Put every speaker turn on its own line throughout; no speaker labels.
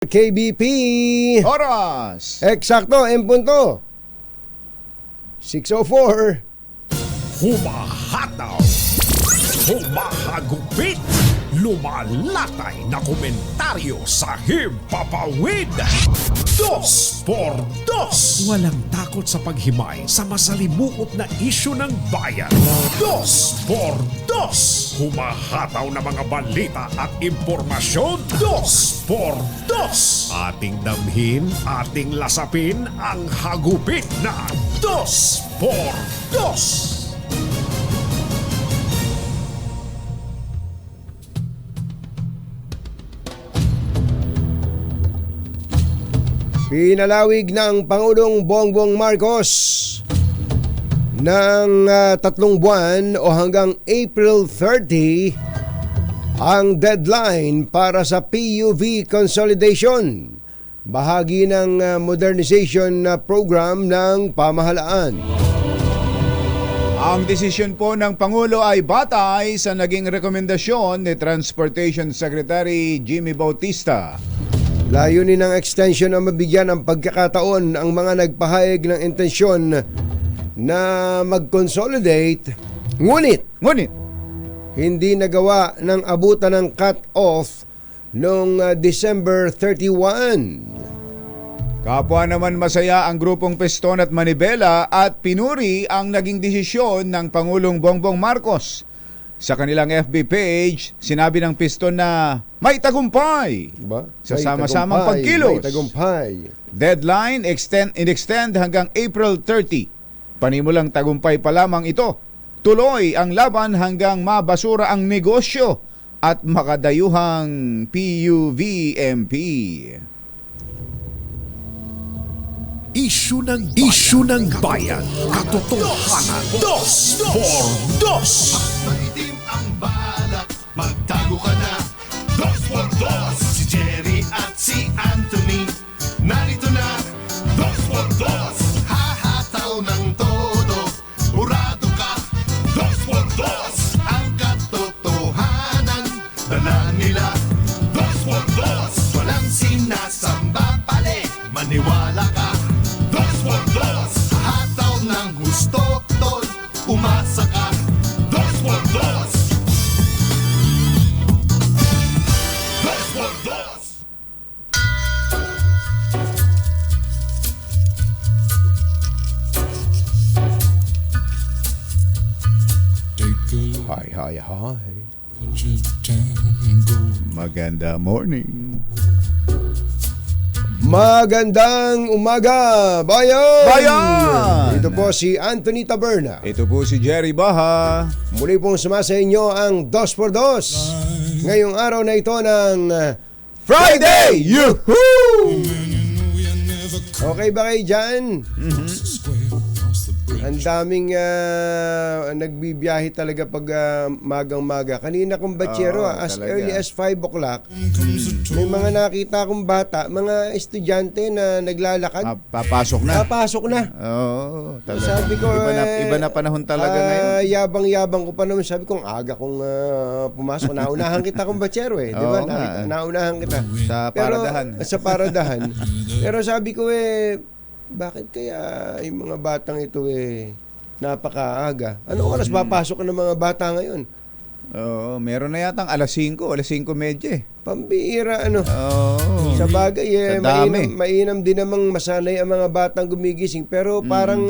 KBP.
Oras!
Eksakto, en punto. 6:04.
Humahataw, humahagupit, lumalatay na komentaryo sa Himpapawid. 2x2. Walang takot sa paghimay sa masalimuot na isyu ng bayan. 2x2. Humahataw na mga balita at impormasyon. 2x2. Ating damhin, ating lasapin ang hagupit na 2x2.
Pinalawig ng Pangulong Bongbong Marcos ng 3 buwan o hanggang April 30 ang deadline para sa PUV consolidation, bahagi ng modernization program ng pamahalaan.
Ang desisyon po ng Pangulo ay batay sa naging rekomendasyon ni Transportation Secretary Jimmy Bautista.
Layunin ng extension ang mabigyan ng pagkakataon ang mga nagpahayag ng intensyon na mag-consolidate, ngunit hindi nagawa ng abutan ng cut-off noong December 31.
Kapwa naman masaya ang grupong Piston at Manibela at pinuri ang naging desisyon ng Pangulong Bongbong Marcos. Sa kanilang FB page, sinabi ng Piston na may tagumpay sa sama-samang pagkilos.
May tagumpay.
Deadline extend hanggang April 30. Panimulang tagumpay pa lamang ito. Tuloy ang laban hanggang mabasura ang negosyo at makadayuhang PUVMP.
Isyu ng bayan. Katotohanan. 2x2.
Maitim ang balak, magtago ka na. 2x2. Si Jerry at si Anthony, narito na. 2x2. Hahataw ng todo, urado ka. 2x2. Ang katotohanan, dala nila. 2x2. Walang sinasamba pali, maniwala ka. 2x2. Hataw ng gusto, tol, umasa ka. 2x2. 2x2.
Hi.
Maganda morning.
Magandang umaga, bayan!
Bayan!
Ito po si Anthony Taberna.
Ito po si Jerry Baha.
Muli pong sumasa inyo ang 2x2 ngayong araw na ito ng Friday! Yuhuu! Okay ba kayo dyan? Ang daming nagbibiyahe talaga pag magang-maga. Kanina kong batsero, as
talaga.
early as 5 o'clock, may mga nakita akong bata, mga estudyante na naglalakad.
Papasok na.
Papasok na.
Oo, talaga.
Sabi ko,
iba na panahon talaga ngayon.
Yabang-yabang ko pa naman. Sabi ko, aga kong pumasok. Naunahan kita kong batsero eh. Di ba?
Oo nga.
Naunahan kita.
Sa paradahan.
Sa paradahan. Pero sabi ko bakit kaya yung mga batang ito napakaaga? Ano oras papasok ng mga bata ngayon?
Oo, meron na yatang alas 5 media.
Pambihira
Oo.
Sa bagay
Sa dami.
mainam din namang masanay ang mga batang gumigising, pero parang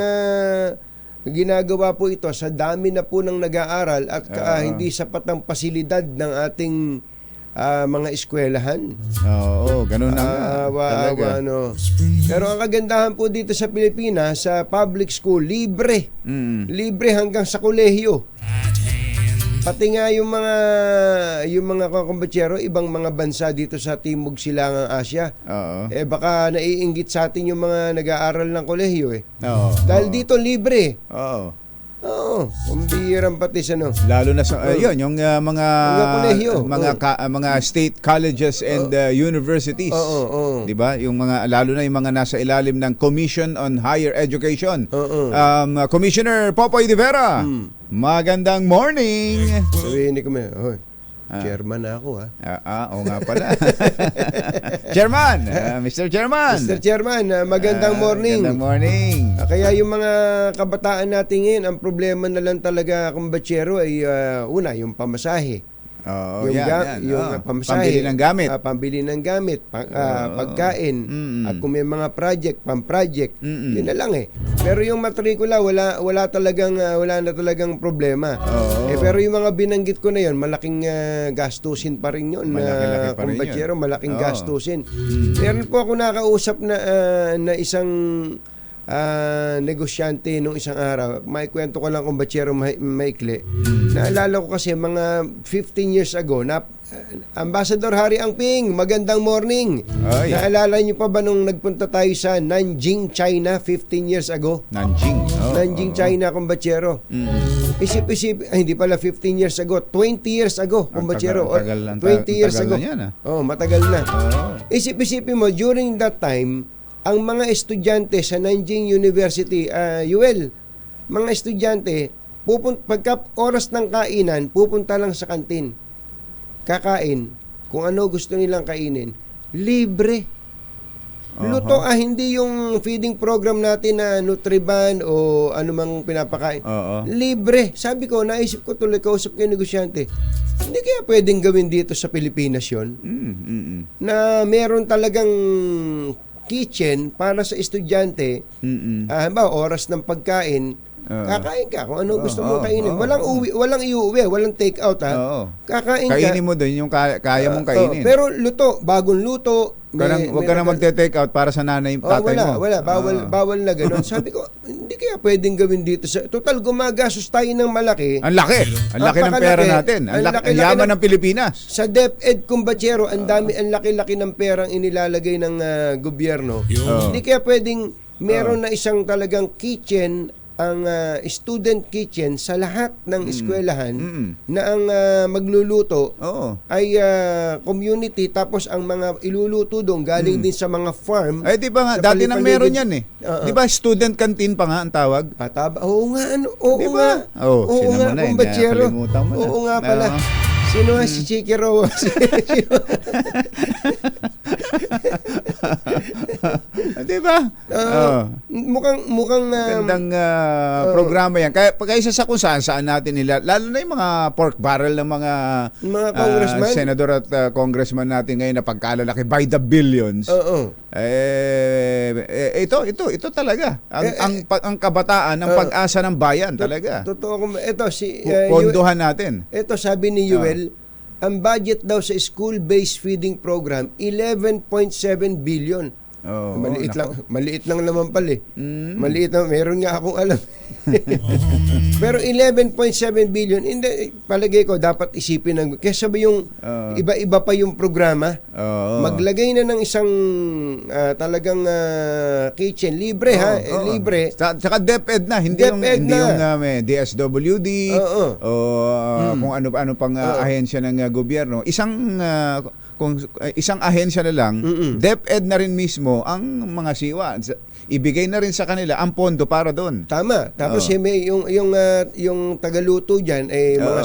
ginagawa po ito sa dami na po ng nag-aaral at hindi sapat ang pasilidad ng ating mga eskwelahan.
Oo, ganun na nga. Talaga.
Pero ang kagandahan po dito sa Pilipinas, sa public school, libre. Libre hanggang sa kolehiyo. Pati nga yung mga kakumbatsero, ibang mga bansa dito sa Timog Silangang Asya.
Oo.
Baka naiinggit sa atin yung mga nag-aaral ng kolehiyo
Oo.
Dahil dito libre.
Oo.
Oo, pambihirang pati sa
Lalo na sa yun, yung mga
kolehiyo.
mga state colleges and universities.
Oo.
'Di ba? Yung mga lalo na yung mga nasa ilalim ng Commission on Higher Education. Commissioner Popoy de Vera. Magandang morning.
Sabihin ni Kuya, hoy, Chairman na ako, ha?
Oo nga pala. Chairman, Mr. Chairman.
Mr. Chairman, magandang morning.
Magandang morning.
Kaya yung mga kabataan natin ngayon, ang problema na lang talaga, kumbatsero, ay una, yung pamasahe.
Oo,
Yung,
yan.
yung pamasahe,
Pambili ng gamit.
pambili ng gamit, pagkain, at kung may mga pam-project, yun na lang eh. Pero yung matrikula, wala na talagang problema. Pero yung mga binanggit ko na yun, malaking gastusin pa rin yun.
Malaki-laki pa rin
kumbatsero, malaking
Oo.
gastusin. Meron po ako nakausap na isang negosyante nung isang araw. May kwento ko lang kung batsero maikli. Naalala ko kasi mga 15 years ago na Ambassador Harry Angping, magandang morning.
Ay.
Naalala niyo pa ba nung nagpunta tayo sa Nanjing, China 15 years ago?
Nanjing.
Nanjing, China, kumbatsero. Isip-isip, hindi pala 15 years ago, 20 years ago, kumbatsero.
Ang
20 years
tagal
ago.
na yan,
Matagal na. Isip-isipin mo, during that time, ang mga estudyante sa Nanjing University, mga estudyante, pagka oras ng kainan, pupunta lang sa kantin. Kakain. Kung ano gusto nilang kainin. Libre. Luto, hindi yung feeding program natin na Nutriban o anumang pinapakain. Libre. Sabi ko, naisip ko tuloy, kausap ko yung negosyante. Hindi kaya pwedeng gawin dito sa Pilipinas yun? Na meron talagang kitchen para sa estudyante. Oras ng pagkain, kakain ka kung ano gusto mong kainin. Walang iuwi, walang take out, ha. Kakain ka.
Kainin mo doon yung kaya mong kainin.
Pero luto, bagong luto.
Huwag ka na magte-take out para sa nanay, tatay mo.
Wala. Bawal na gano'n. Sabi ko, hindi kaya pwedeng gawin dito. Total, gumagastos tayo ng malaki.
Ang laki ng pera natin. Ang yaman ng Pilipinas.
Sa DepEd, kumbatsero, ang laki-laki ng perang inilalagay ng gobyerno. Hindi kaya pwedeng meron na isang talagang kitchen, ang student kitchen sa lahat ng eskwelahan na ang magluluto ay community, tapos ang mga iluluto doon galing din sa mga farm.
Ay, di ba nga, dati nang meron yan eh. Di ba student canteen pa nga ang tawag?
Oo nga, oo
diba?
nga. Oo nga, kumbatsero.
Kalimutan mo na.
Oo nga pala. Sino nga si Chiki Roa?
Di ba?
Mukhang
gandang programa yan. Kaya isa sa kung saan natin nila, lalo na yung mga pork barrel ng mga
congressman,
senador at congressman natin ngayon na pagkalalaki by the billions. Ito talaga. Ang kabataan, ang pag-asa ng bayan talaga.
Totoo. Ito
pondohan natin.
Ito sabi ni Yuel, ang budget daw sa school-based feeding program 11.7 billion. Maliit lang naman pala eh. Maliit na, meron nga akong alam. Pero 11.7 billion, hindi, palagay ko dapat isipin ng, kaya sabi yung iba-iba pa yung programa, maglagay na ng isang talagang kitchen, libre libre.
Saka DepEd na, hindi yung DSWD kung ano pang ahensya ng gobyerno. Isang ahensya na lang, DepEd na rin mismo ang mga siwa. Ibigay na rin sa kanila ang pondo para doon. Tama.
Tapos may yung tagaluto diyan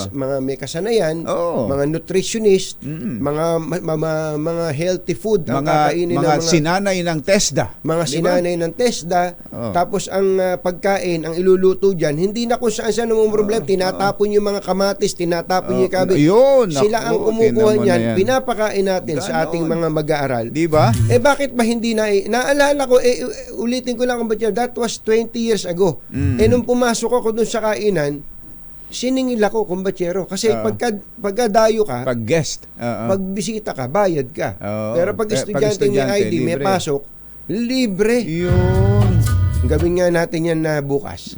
mga may kasanayan, mga nutritionist, mga healthy food ang kakainin ng
mga sinanay ng TESDA.
Mga sinanay ng TESDA. Tapos ang pagkain, ang iluluto diyan, hindi na kung saan problema, tinatapon yung mga kamatis, tinatapon yung cabbage. Sila ang kumukuha niyan, pinapakain natin sa ating mga mag-aaral.
Di ba?
Bakit ba hindi naalala ko ulitin ko lang kung that was 20 years ago. Nung pumasok ako doon sa kainan, siningil ako, kumbatsero. Kasi pagka dayo ka,
pag guest,
pag bisita ka, bayad ka. Pero pag estudyante may ID, libre. May pasok, libre.
Yun.
Gawin nga natin yan na bukas.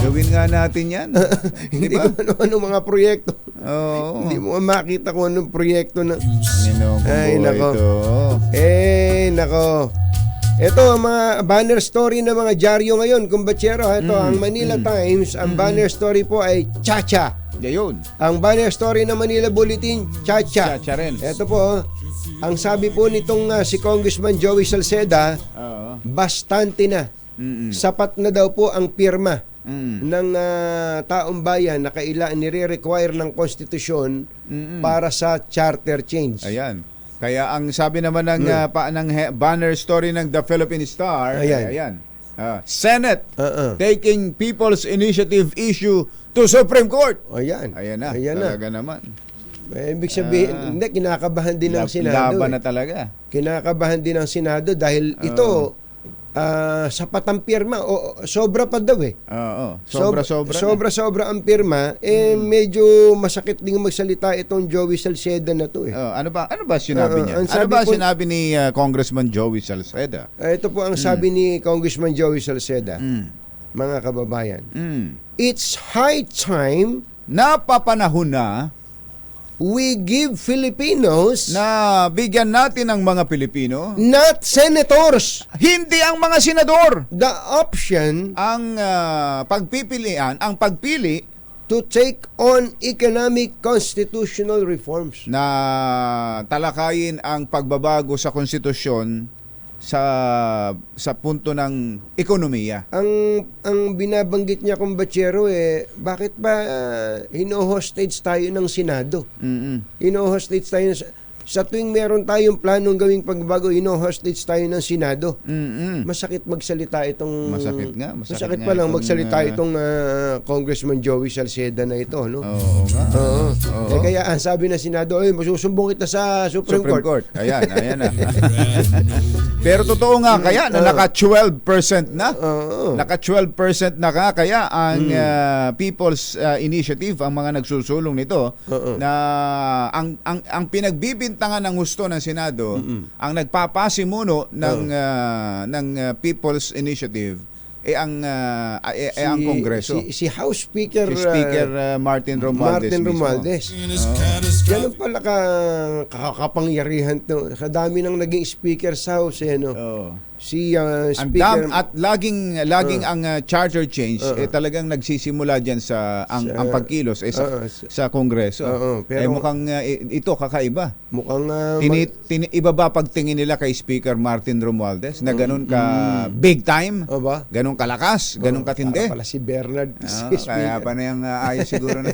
Gawin nga natin yan.
Hindi ko ano mga proyekto. Hindi mo makita kung anong proyekto na. Ay, nako. Nako. Ito ang mga banner story ng mga dyaryo ngayon, kumbatsero. Ito ang Manila Times, ang banner story po ay Chacha.
Yun.
Ang banner story ng Manila Bulletin, Chacha.
Chacha rin.
Ito po, ang sabi po nitong si Congressman Joey Salceda, bastante na. Sapat na daw po ang pirma ng taong bayan na nire-require ng konstitusyon para sa charter change.
Ayan. Kaya ang sabi naman ng banner story ng The Philippine Star,
Ayan.
Senate taking People's Initiative issue to Supreme Court.
Ayan.
Ayan na.
Ayan na.
Talaga naman.
Ibig sabihin, hindi, kinakabahan din ng Senado.
Laban na talaga.
Kinakabahan din ng Senado dahil ito, sapat ang pirma. Sobra pa daw eh.
Oo. Sobra-sobra.
Sobra-sobra ang pirma. Medyo masakit din magsalita itong Joey Salceda na to eh.
Ano ba sinabi niya? Ano ba sinabi ni Congressman Joey Salceda?
Ito po ang sabi ni Congressman Joey Salceda, mga kababayan. It's high time
Napapanahon na
we give Filipinos
na bigyan natin ng mga Pilipino,
not senators,
hindi ang mga senador,
the option
ang pagpili
to take on economic constitutional reforms.
na talakayin ang pagbabago sa konstitusyon sa punto ng ekonomiya.
Ang binabanggit niya kung Bachero bakit ba hino-hostage tayo ng Senado? Hino-hostage tayo sa tuwing meron tayong planong gawing pagbabago, hino-hostage tayo ng Senado. Masakit magsalita itong
Masakit nga
pa lang magsalita itong Congressman Joey Salceda na ito, no?
Oo nga.
Oo. Kaya ang sabi ng Senado, masusumbong kita sa Supreme Court.
Ayan na. Pero totoo nga kaya na naka 12% na. Naka 12% na kaya ang People's Initiative, ang mga nagsusulong nito na ang pinagbibintangan ng husto ng Senado, ang nagpapasimuno ng People's Initiative ang Kongreso.
Si House Speaker,
Martin Romualdez.
Ganun pala kakapangyarihan to. Kadami nang naging speaker sa House si Speaker
at laging ang charter change talagang nagsisimula diyan sa ang pagkilos sa Kongreso. Pero mukhang ito kakaiba.
Mukhang
iba ba pagtingin nila kay Speaker Martin Romualdez na ganun ka big time? Ganun kalakas, ganun katindi.
Pala si Bernard si
kaya pa na yung ayos siguro na.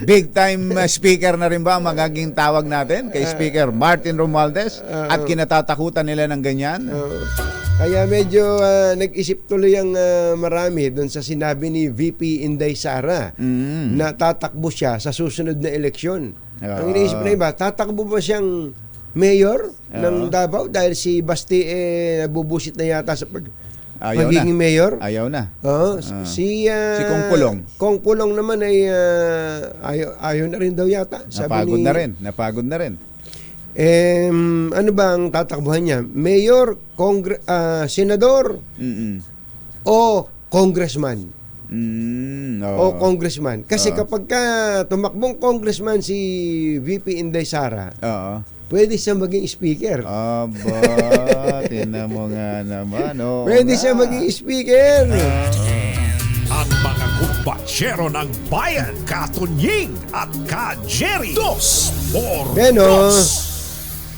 Big time speaker na rin ba magaging tawag natin kay Speaker Martin Romualdez at kinatatakutan nila ng ganyan?
Kaya medyo nag-isip tuloy ang marami doon sa sinabi ni VP Inday Sara na tatakbo siya sa susunod na eleksyon. Ang iniisip na iba, tatakbo ba siyang mayor ng Davao dahil si Basti nabubusit na yata sa pagiging mayor?
Ayaw na.
Si
Kong Pulong.
Kong Pulong naman ay ayaw na rin daw yata.
Napagod na rin.
Ano ba ang tatakbuhan niya? Mayor, senador, o congressman? O congressman. Kasi kapag tumakbong congressman si VP Inday Sara, pwede siya maging speaker.
Tinan mo nga naman.
Pwede siya maging speaker.
Ang mga kumbatsero ng bayan, Katunying at Ka-Jerry. 2 por 2.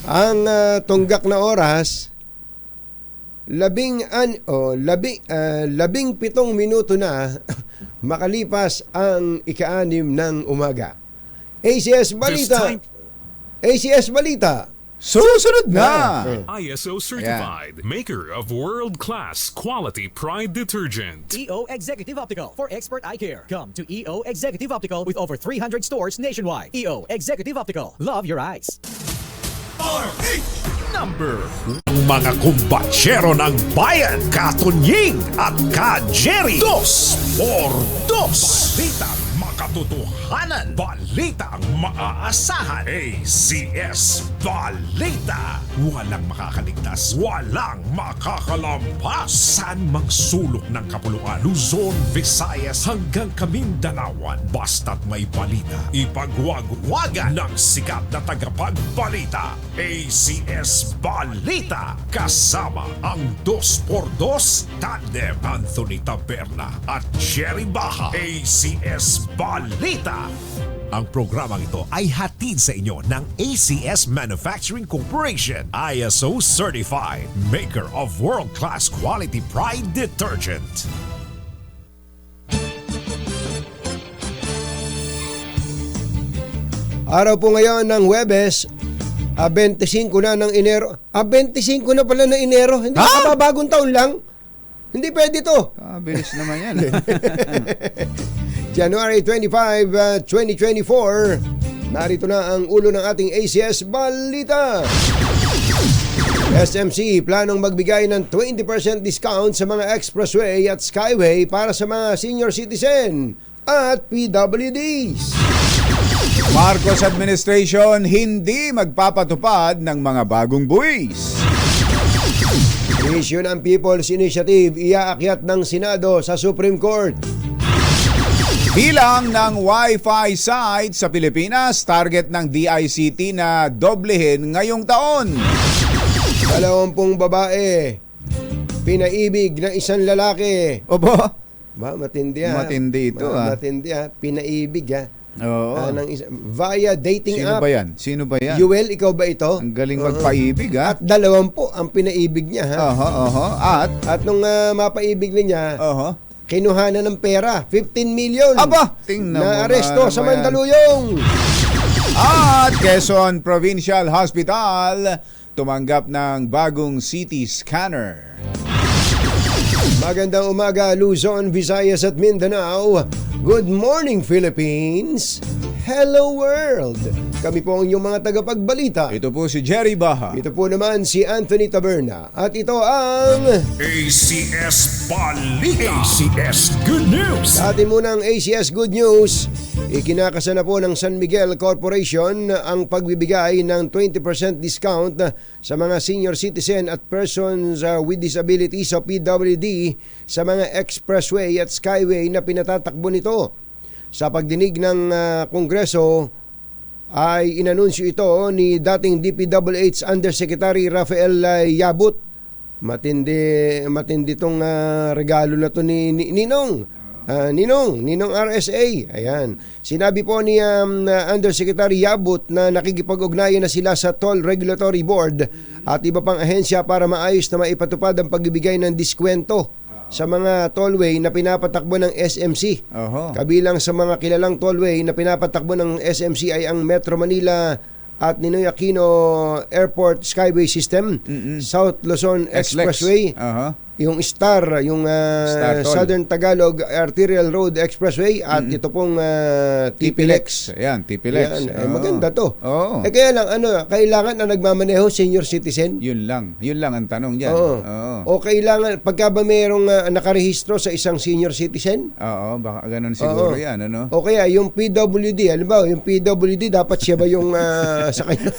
Ang tunggak na oras, 17 minuto na makalipas ang ika-6 ng umaga. ACS Balita.
Susunod na!
ISO certified, maker of world-class quality Pride detergent.
EO Executive Optical for expert eye care. Come to EO Executive Optical with over 300 stores nationwide. EO Executive Optical. Love your eyes.
Number
Ang mga kumbatsero ng bayan, Katunying at Ka-Jerry. 2 por 2. Balitang makatotohanan. Balitang maaasahan. ACS Balita. Walang makakaligtas. Walang makakalampas. Saan mang sulok ng kapuluan. Luzon, Visayas hanggang Kamindanawan. Basta't may balita. Ipagwagwagan ng sikat na tagapagbalita. ACS Balita. Kasama ang 2x2 tandem Anthony Taberna at Jerry Baja. ACS Balita. Ang programang ito ay hatid sa inyo ng ACS Manufacturing Corporation, ISO Certified, maker of world-class quality Pride detergent.
Araw po ngayon ng Huwebes, 25 na ng Enero. 25 na pala ng Enero. Hindi kababagong taon lang. Hindi pwede to.
Bilis naman yan.
January 25, 2024. Narito na ang ulo ng ating ACS Balita. SMC planong magbigay ng 20% discount sa mga expressway at skyway para sa mga senior citizen at PWDs.
Marcos administration hindi magpapatupad ng mga bagong buwis.
Issue ng People's Initiative iaakyat ng Senado sa Supreme Court.
Bilang ng Wi-Fi site sa Pilipinas, target ng DICT na doblehin ngayong taon.
20 babae pinaibig ng isang lalaki.
Opo.
Ba, matindi ha.
Matindi ito,
Matindi ha. Pinaibig ha.
Oo.
Via dating
Sino
app.
ba yan? Sino ba yan?
Yuel, ikaw ba ito?
Ang galing magpaibig, ha?
At 20 ang pinaibig niya ha. At nung mapaibig niya, kinuha na ng pera, 15 million.
Aba, tingnan mo.
Na-aresto sa Mandaluyong.
At Quezon Provincial Hospital tumanggap ng bagong CT scanner.
Magandang umaga, Luzon, Visayas at Mindanao. Good morning, Philippines. Hello, world. Kami po ang inyong mga tagapagbalita.
Ito po si Jerry Baha.
Ito po naman si Anthony Taberna. At ito ang
ACS Balita. ACS Good News.
sa atin munang ACS Good News. Ikinakasa na po ng San Miguel Corporation ang pagbibigay ng 20% discount sa mga senior citizen at persons with disabilities o PWD sa mga expressway at skyway na pinatatakbo nito. Sa pagdinig ng Kongreso ay inanunsyo ito ni dating DPWH Undersecretary Rafael Yabut. Matindi tong regalo na to ni Ninong. Ninong RSA. Ayan. Sinabi po ni Undersecretary Yabut na nakikipag-ugnayan na sila sa Toll Regulatory Board at iba pang ahensya para maayos na maipatupad ang pagbibigay ng diskwento sa mga tollway na pinapatakbo ng SMC. Kabilang sa mga kilalang tollway na pinapatakbo ng SMC ay ang Metro Manila at Ninoy Aquino Airport Skyway System, South Luzon Expressway, yung STAR, yung Southern Tagalog Arterial Road Expressway at ito pong TPLEX.
Ayan, TPLEX.
Maganda to. Kaya lang, kailangan na nagmamaneho senior citizen?
Yun lang ang tanong dyan.
O kailangan, pagka ba mayroong nakarehistro sa isang senior citizen?
Baka ganun siguro yan.
O kaya yung PWD, halimbawa, yung PWD, dapat siya ba yung sa kanya?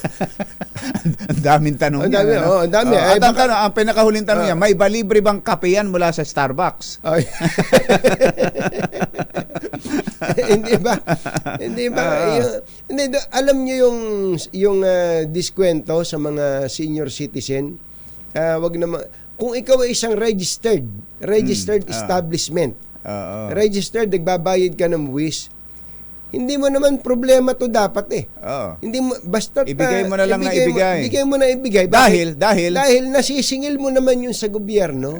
Ang daming tanong yan.
Ang dami.
At ang pinakahuling tanong yan, may balibre bang kape yan mula sa Starbucks?
Hindi ba? Alam niyo yung diskwento sa mga senior citizen. Wag naman, kung ikaw ay isang registered establishment. Registered, nagbabayad ka ng buwis. Hindi mo naman problema to dapat Hindi mo basta
ibigay mo na lang na ibigay.
Ibigay mo na ibigay.
Dahil
nasisingil mo naman yun sa gobyerno.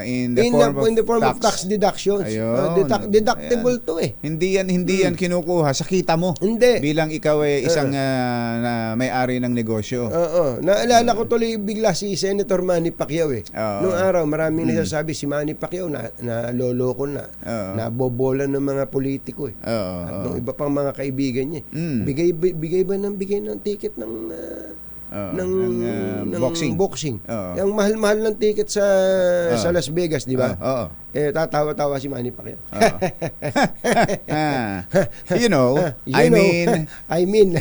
In the form
of tax deductions. Deductible to
Hindi yan kinukuha sa kita mo.
Hindi.
Bilang ikaw ay isang may-ari ng negosyo.
Naalala ko tuloy bigla si Senator Manny Pacquiao Noong araw maraming nagsasabi si Manny Pacquiao na loloko na. Nabobola ng mga politiko At nung iba pang mga kaibigan niya. Bigay ba ng ticket ng boxing. Yung mahal-mahal ng ticket sa Las Vegas, di ba? Tatawa-tawa si Manny Pacquiao. I mean.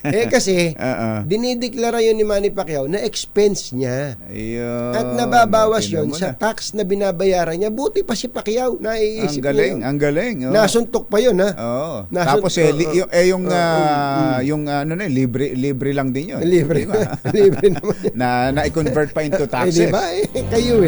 Kasi, dinideklara yun ni Manny Pacquiao na expense niya. At nababawas yun sa tax na binabayaran niya. Buti pa si Pacquiao, naiisip niya yun.
Ang galing.
Nasuntok pa yun, ha?
Tapos libre lang din yun.
Libre naman.
Na i-convert pa into taxes.
Diba? Kayo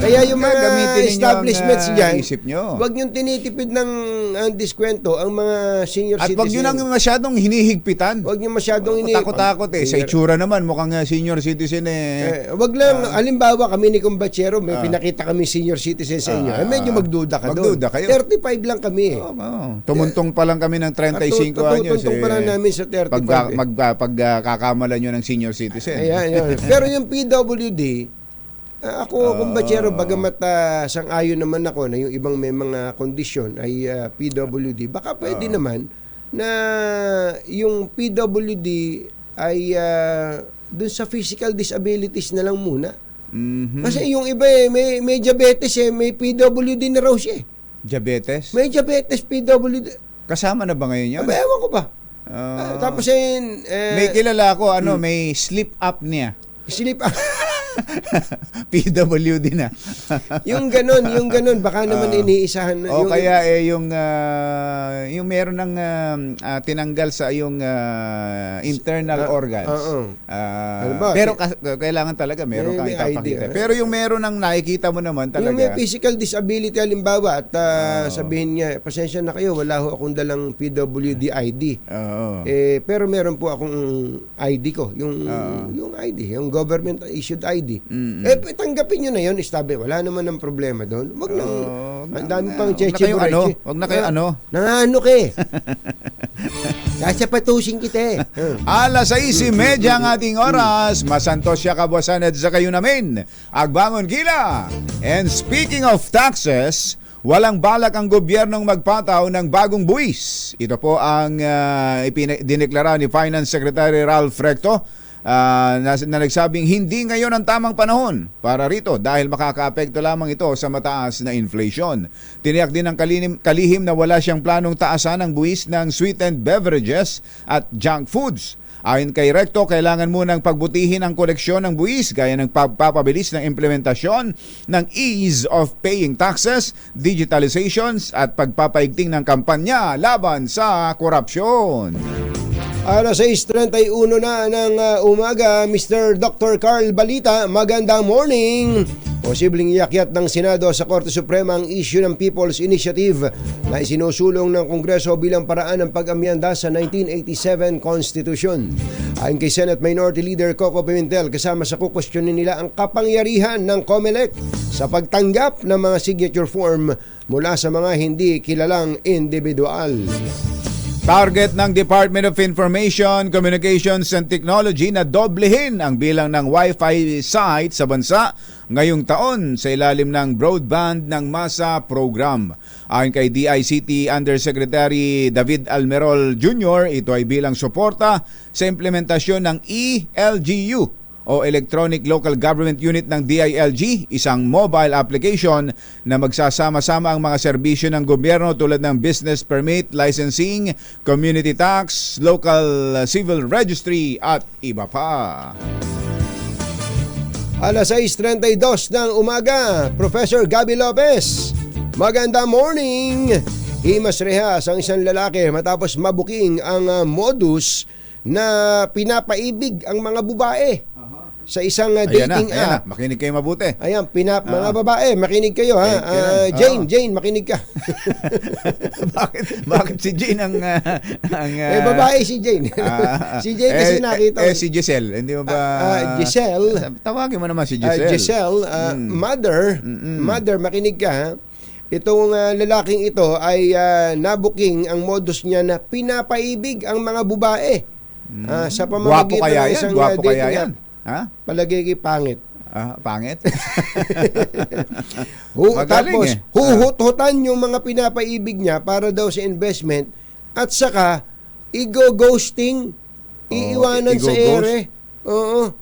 Kaya yung mga
gamitin ninyo
establishments
ang,
dyan,
isip nyo.
wag yung tinitipid ng ang diskwento ang mga senior
At
citizen.
wag nyo nang masyadong hinihigpitan.
Wag yung masyadong
Takot-takot eh. Sa itsura naman, mukhang senior citizen
wag lang, halimbawa kami ni Kumbachero, may pinakita kami senior citizen sa inyo. Medyo magduda ka doon.
Magduda kayo.
35 lang kami.
Tumuntong pa lang kami ng 35 anyos.
Tutuntong pa lang namin sa 35.
Pagkakamalan nyo ng senior citizen.
Ayan. Pero yung PWD, ako, Kumbachero, bagamat sang-ayon naman ako na yung ibang may mga kondisyon ay PWD, baka pwede naman na yung PWD ay dun sa physical disabilities na lang muna. Kasi yung iba may diabetes may PWD na raw siya.
Diabetes?
May diabetes, PWD.
Kasama na ba ngayon yun?
Ewan ko ba? Tapos
may kilala ako, may sleep apnea.
Sleep
PWD na.
yung ganun, baka naman iniisahan na.
Kaya yung meron ng tinanggal sa yung internal organs. Pero kailangan talaga meron kang ipapakita. Pero yung meron ng nakikita mo naman talaga.
Yung may physical disability halimbawa at sabihin niya, pasensya na kayo, wala ho akong dalang PWD ID. Pero meron po akong ID ko, yung ID, yung government issued ID. Tanggapin nyo na yun, establish. Wala naman ng problema doon. Wag nang, ang dami pang cheche.
Wag na kayo
Nangano ka eh. Sasapatusin kita eh.
Alas 6:30 ang ating oras. Masantos siya kabuasan at sa kayo namin. Agbangon gila. And speaking of taxes, walang balak ang gobyernong magpataw ng bagong buwis. Ito po ang dineklara ni Finance Secretary Ralph Recto na nagsabing hindi ngayon ang tamang panahon para rito dahil makakaapekto lamang ito sa mataas na inflation. Tiniyak din ng kalihim na wala siyang planong taasan ang buwis ng sweetened beverages at junk foods. Ayon kay Recto, kailangan munang pagbutihin ang koleksyon ng buwis gaya ng pagpapabilis ng implementasyon ng ease of paying taxes, digitalizations at pagpapaigting ng kampanya laban sa korupsyon.
Alas 6:31 na ng umaga, Mr. Dr. Carl Balita, magandang morning. Posibleng iakyat ng Senado sa Korte Suprema ang issue ng People's Initiative na isinusulong ng Kongreso bilang paraan ng pag-amyanda sa 1987 Constitution. Ayon kay Senate Minority Leader Coco Pimentel, kasama sa kukwestiyonin nila ang kapangyarihan ng COMELEC sa pagtanggap ng mga signature form mula sa mga hindi kilalang individual.
Target ng Department of Information, Communications and Technology na doblehin ang bilang ng Wi-Fi site sa bansa ngayong taon sa ilalim ng Broadband ng Masa Program. Ayon kay DICT Undersecretary David Almerol Jr., ito ay bilang suporta sa implementasyon ng ELGU o Electronic Local Government Unit ng DILG, isang mobile application na magsasama-sama ang mga serbisyo ng gobyerno tulad ng business permit, licensing, community tax, local civil registry at iba pa.
Alas 6:32 ng umaga, Professor Gabby Lopez, magandang morning. Himas rehas ang isang lalaki matapos mabuking ang modus na pinapaibig ang mga babae sa isang dating app.
Makinig kayo mabuti.
Ayan, mga babae, makinig kayo ha. Jane, makinig ka.
bakit si Jane ang
babae si Jane. Si Jane kasi nakita.
Si Giselle, hindi mo ba?
Giselle.
Tawagin mo naman si Giselle.
Giselle, mother, makinig ka ha. Itong lalaking ito ay nabuking ang modus niya na pinapaibig ang mga babae. Sa pamamagitan ng isang dating app.
Ha?
Palagay kay pangit.
Pangit?
Tapos, huhut-hutan yung mga pinapaibig niya para daw sa investment at saka, ghosting, iiwanan sa ere. Oo.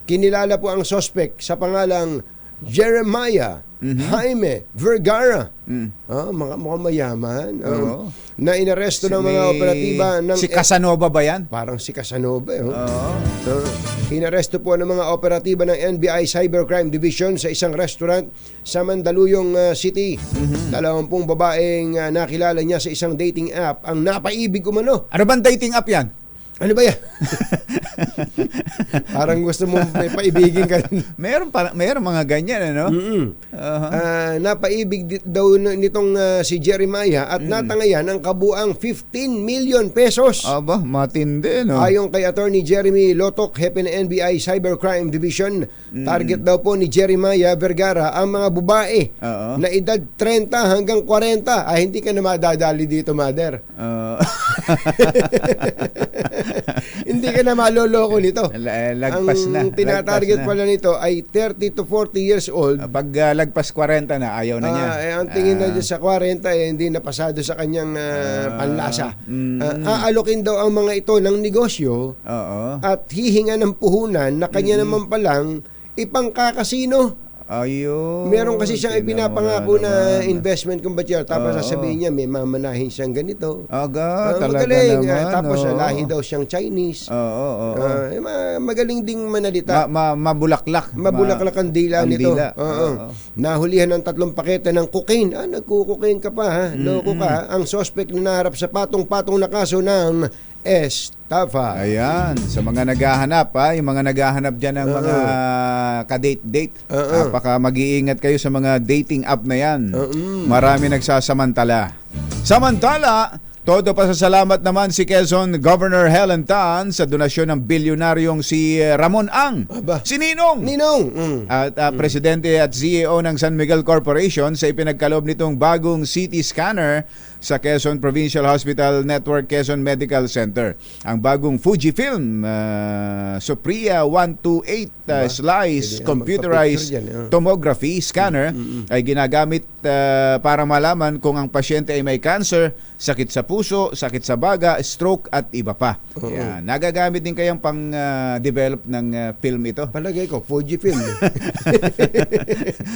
Kinilala po ang suspect sa pangalang Jeremiah Jaime Vergara. Mukhang mayaman. Na inaresto ng mga operatiba ng...
Si Casanova ba yan?
Parang si Casanova. Inaresto po ng mga operatiba ng NBI Cybercrime Division sa isang restaurant sa Mandaluyong City. 20 babaeng nakilala niya sa isang dating app ang napaibig umano.
Ano bang dating app yan?
Ano ba yan? Parang gusto mo may paibigin ka.
Meron mga ganyan, ano?
Napaibig daw nitong si Jeremiah at natangayan ang kabuang 15 million pesos.
Aba, matindi, no?
Ayon kay Attorney Jeremy Lotok, hepe ng NBI Cybercrime Division, target daw po ni Jeremiah Vergara ang mga babae na edad 30 hanggang 40. Hindi ka na madadali dito, mother. Hindi ka na maloloko nito.
Lagpas na.
Ang tinatarget pala nito ay 30 to 40 years old.
Pag lagpas 40 na, ayaw na niya.
Ang tingin na dyan sa 40 hindi napasado sa kanyang panlasa. Aalokin daw ang mga ito ng negosyo at hihinga ng puhunan na kanya naman palang ipangkakasino.
Ayun.
Meron kasi siyang ipinapangako na investment kumbatyar. Tapos sasabihin niya, may mamanahin siyang ganito.
Talaga
magaling.
naman.
Tapos lahi daw siyang Chinese. Magaling ding manalita.
Mabulaklak.
Mabulaklak ang dila nito.
dila.
Nahulihan ng 3 pakete ng cocaine. Nagkukokain ka pa, ha? Loko ka. Ang suspect na naharap sa patong-patong na kaso ng estafa.
Ayan, sa mga naghahanap, yung mga naghahanap dyan ng mga ka-date-date, baka mag-iingat kayo sa mga dating app na yan. Marami nagsasamantala. Samantala, todo pasasalamat naman si Quezon Governor Helen Tan sa donasyon ng bilyonaryong si Ramon Ang. Si Ninong. At presidente at CEO ng San Miguel Corporation sa ipinagkaloob nitong bagong CT scanner sa Quezon Provincial Hospital Network Quezon Medical Center. Ang bagong Fujifilm Supriya 128 slice computerized tomography scanner ay ginagamit para malaman kung ang pasyente ay may cancer, sakit sa puso, sakit sa baga, stroke at iba pa. Yan. Nagagamit din kayang pang-develop ng film ito.
Palagay ko, Fujifilm.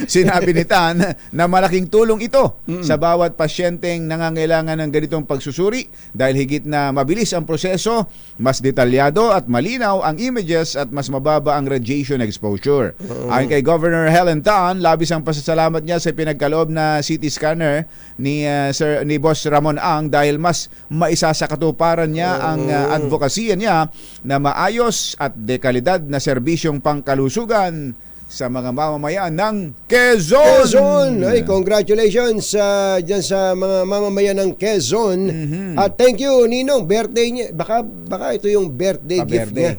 Sinabi ni Tan na malaking tulong ito sa bawat pasyenteng nangangailangan ng ganitong pagsusuri dahil higit na mabilis ang proseso, mas detalyado at malinaw ang images at mas mababa ang radiation exposure. Ayon kay Governor Helen Tan, labis ang pasasalamat niya sa pinagkaloob na CT scanner ni Boss Ramon Ang dahil mas maisa sa katuparan niya ang advokasya niya na maayos at dekalidad na serbisyong pangkalusugan sa mga mamamayan ng Quezon.
Ay, congratulations dyan sa mga mamamayan ng Quezon. At thank you, Ninong. Birthday niya. Baka ito yung birthday gift niya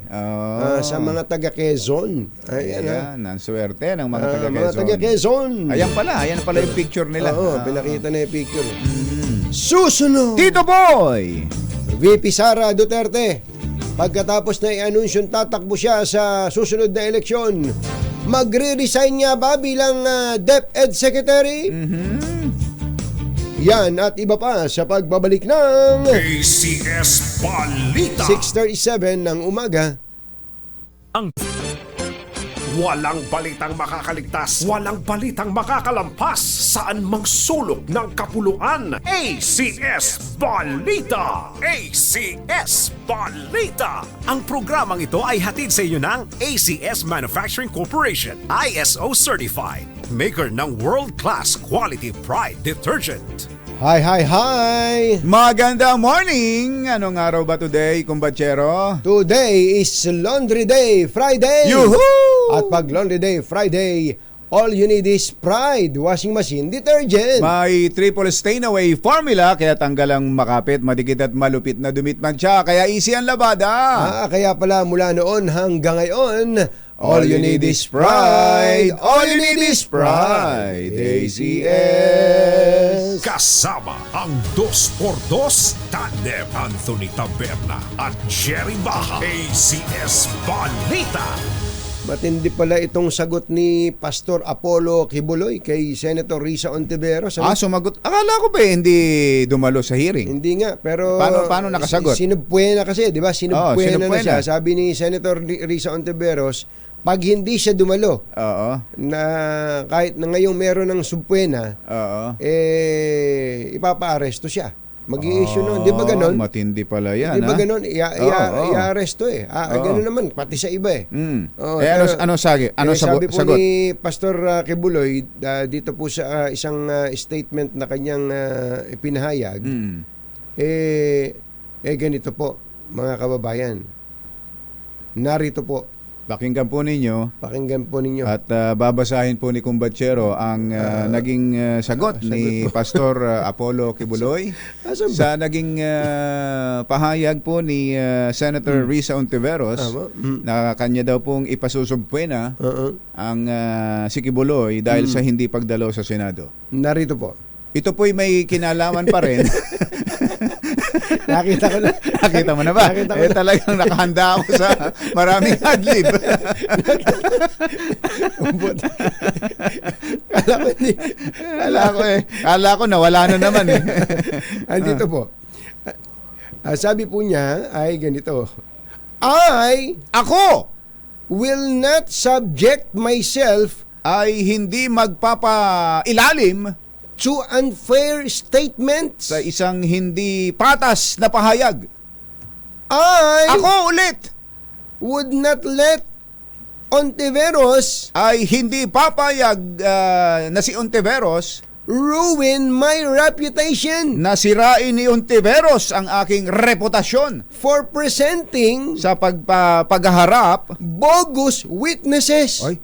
sa mga taga Quezon.
Ayan, ang swerte ng mga taga Quezon.
Mga taga Quezon.
Ayan pala yung picture nila.
Pinakita na yung picture. Susunod,
Tito Boy!
VP Sara Duterte. Pagkatapos na i-anunsyong tatakbo siya sa susunod na eleksyon, magre-resign niya ba bilang DepEd Secretary? Yan at iba pa sa pagbabalik ng
ACS Balita.
6:37 ng umaga.
Walang balitang makakaligtas, walang balitang makakalampas, saan mang sulok ng kapuluan. ACS Balita! ACS Balita! Ang programang ito ay hatid sa inyo ng ACS Manufacturing Corporation, ISO Certified, maker ng world-class quality Pride Detergent.
Hi!
Magandang morning! Anong araw ba today, kumbatsero?
Today is Laundry Day Friday.
Yuhuu!
At pag Laundry Day Friday, all you need is Pride Washing Machine Detergent.
May triple stain away formula kaya tanggal ang makapit, madikit at malupit na dumit man siya. Kaya easy ang labada.
Kaya pala mula noon hanggang ngayon, all you need is Pride. All you need is Pride. ACS.
Kasama ang 2x2 tandem Anthony Taberna at Jerry Baja. ACS Balita.
Matindi pala itong sagot ni Pastor Apollo Kibuloy kay Senator Risa Ontiveros.
Sumagot. Akala ko ba hindi dumalo sa hearing?
Hindi nga, pero
Paano nakasagot?
Sinubpuena kasi, di ba? Sinubpuena na siya.
sinubpuena.
Sabi ni Senator Risa Ontiveros, pag hindi siya dumalo, na kahit na ngayong meron ng subpuena, ipapa-aresto siya. Mag-i-issue nun. Di ba ganon?
Matindi pala yan.
Di ba ganon? I-arresto Ganon naman, pati sa iba eh.
Ano sabi
Sabi po
sagot?
ni Pastor Kibuloy, dito po sa isang statement na kanyang ipinahayag, ganito po, mga kababayan. Narito po.
Pakinggan po ninyo.
Pakinggan po ninyo.
At babasahin po ni Kumbatsero ang naging sagot ni Pastor Apollo Kibuloy
Asan ba?
sa naging pahayag po ni Senator Risa Ontiveros
Tama.
na kanya daw pong ipasusumpwena
Oo.
ang si Kibuloy dahil sa hindi pagdalo sa Senado.
Narito po.
Ito po'y may kinalaman pa rin.
Nakita ko na.
Nakita mo na ba?
Nakita ko na.
Talagang nakahanda ako sa maraming adlib. Kala ko nawala na naman eh.
Andito po. Sabi po niya ay ganito.
Ako
Will not subject myself
ay hindi magpapailalim
to unfair statements.
sa isang hindi patas na pahayag.
I
Ako ulit
would not let Ontiveros
ay hindi papayag na si Ontiveros
ruin my reputation
na sirain ni Ontiveros ang aking reputasyon
for presenting
sa paghaharap.
bogus witnesses.
Ay,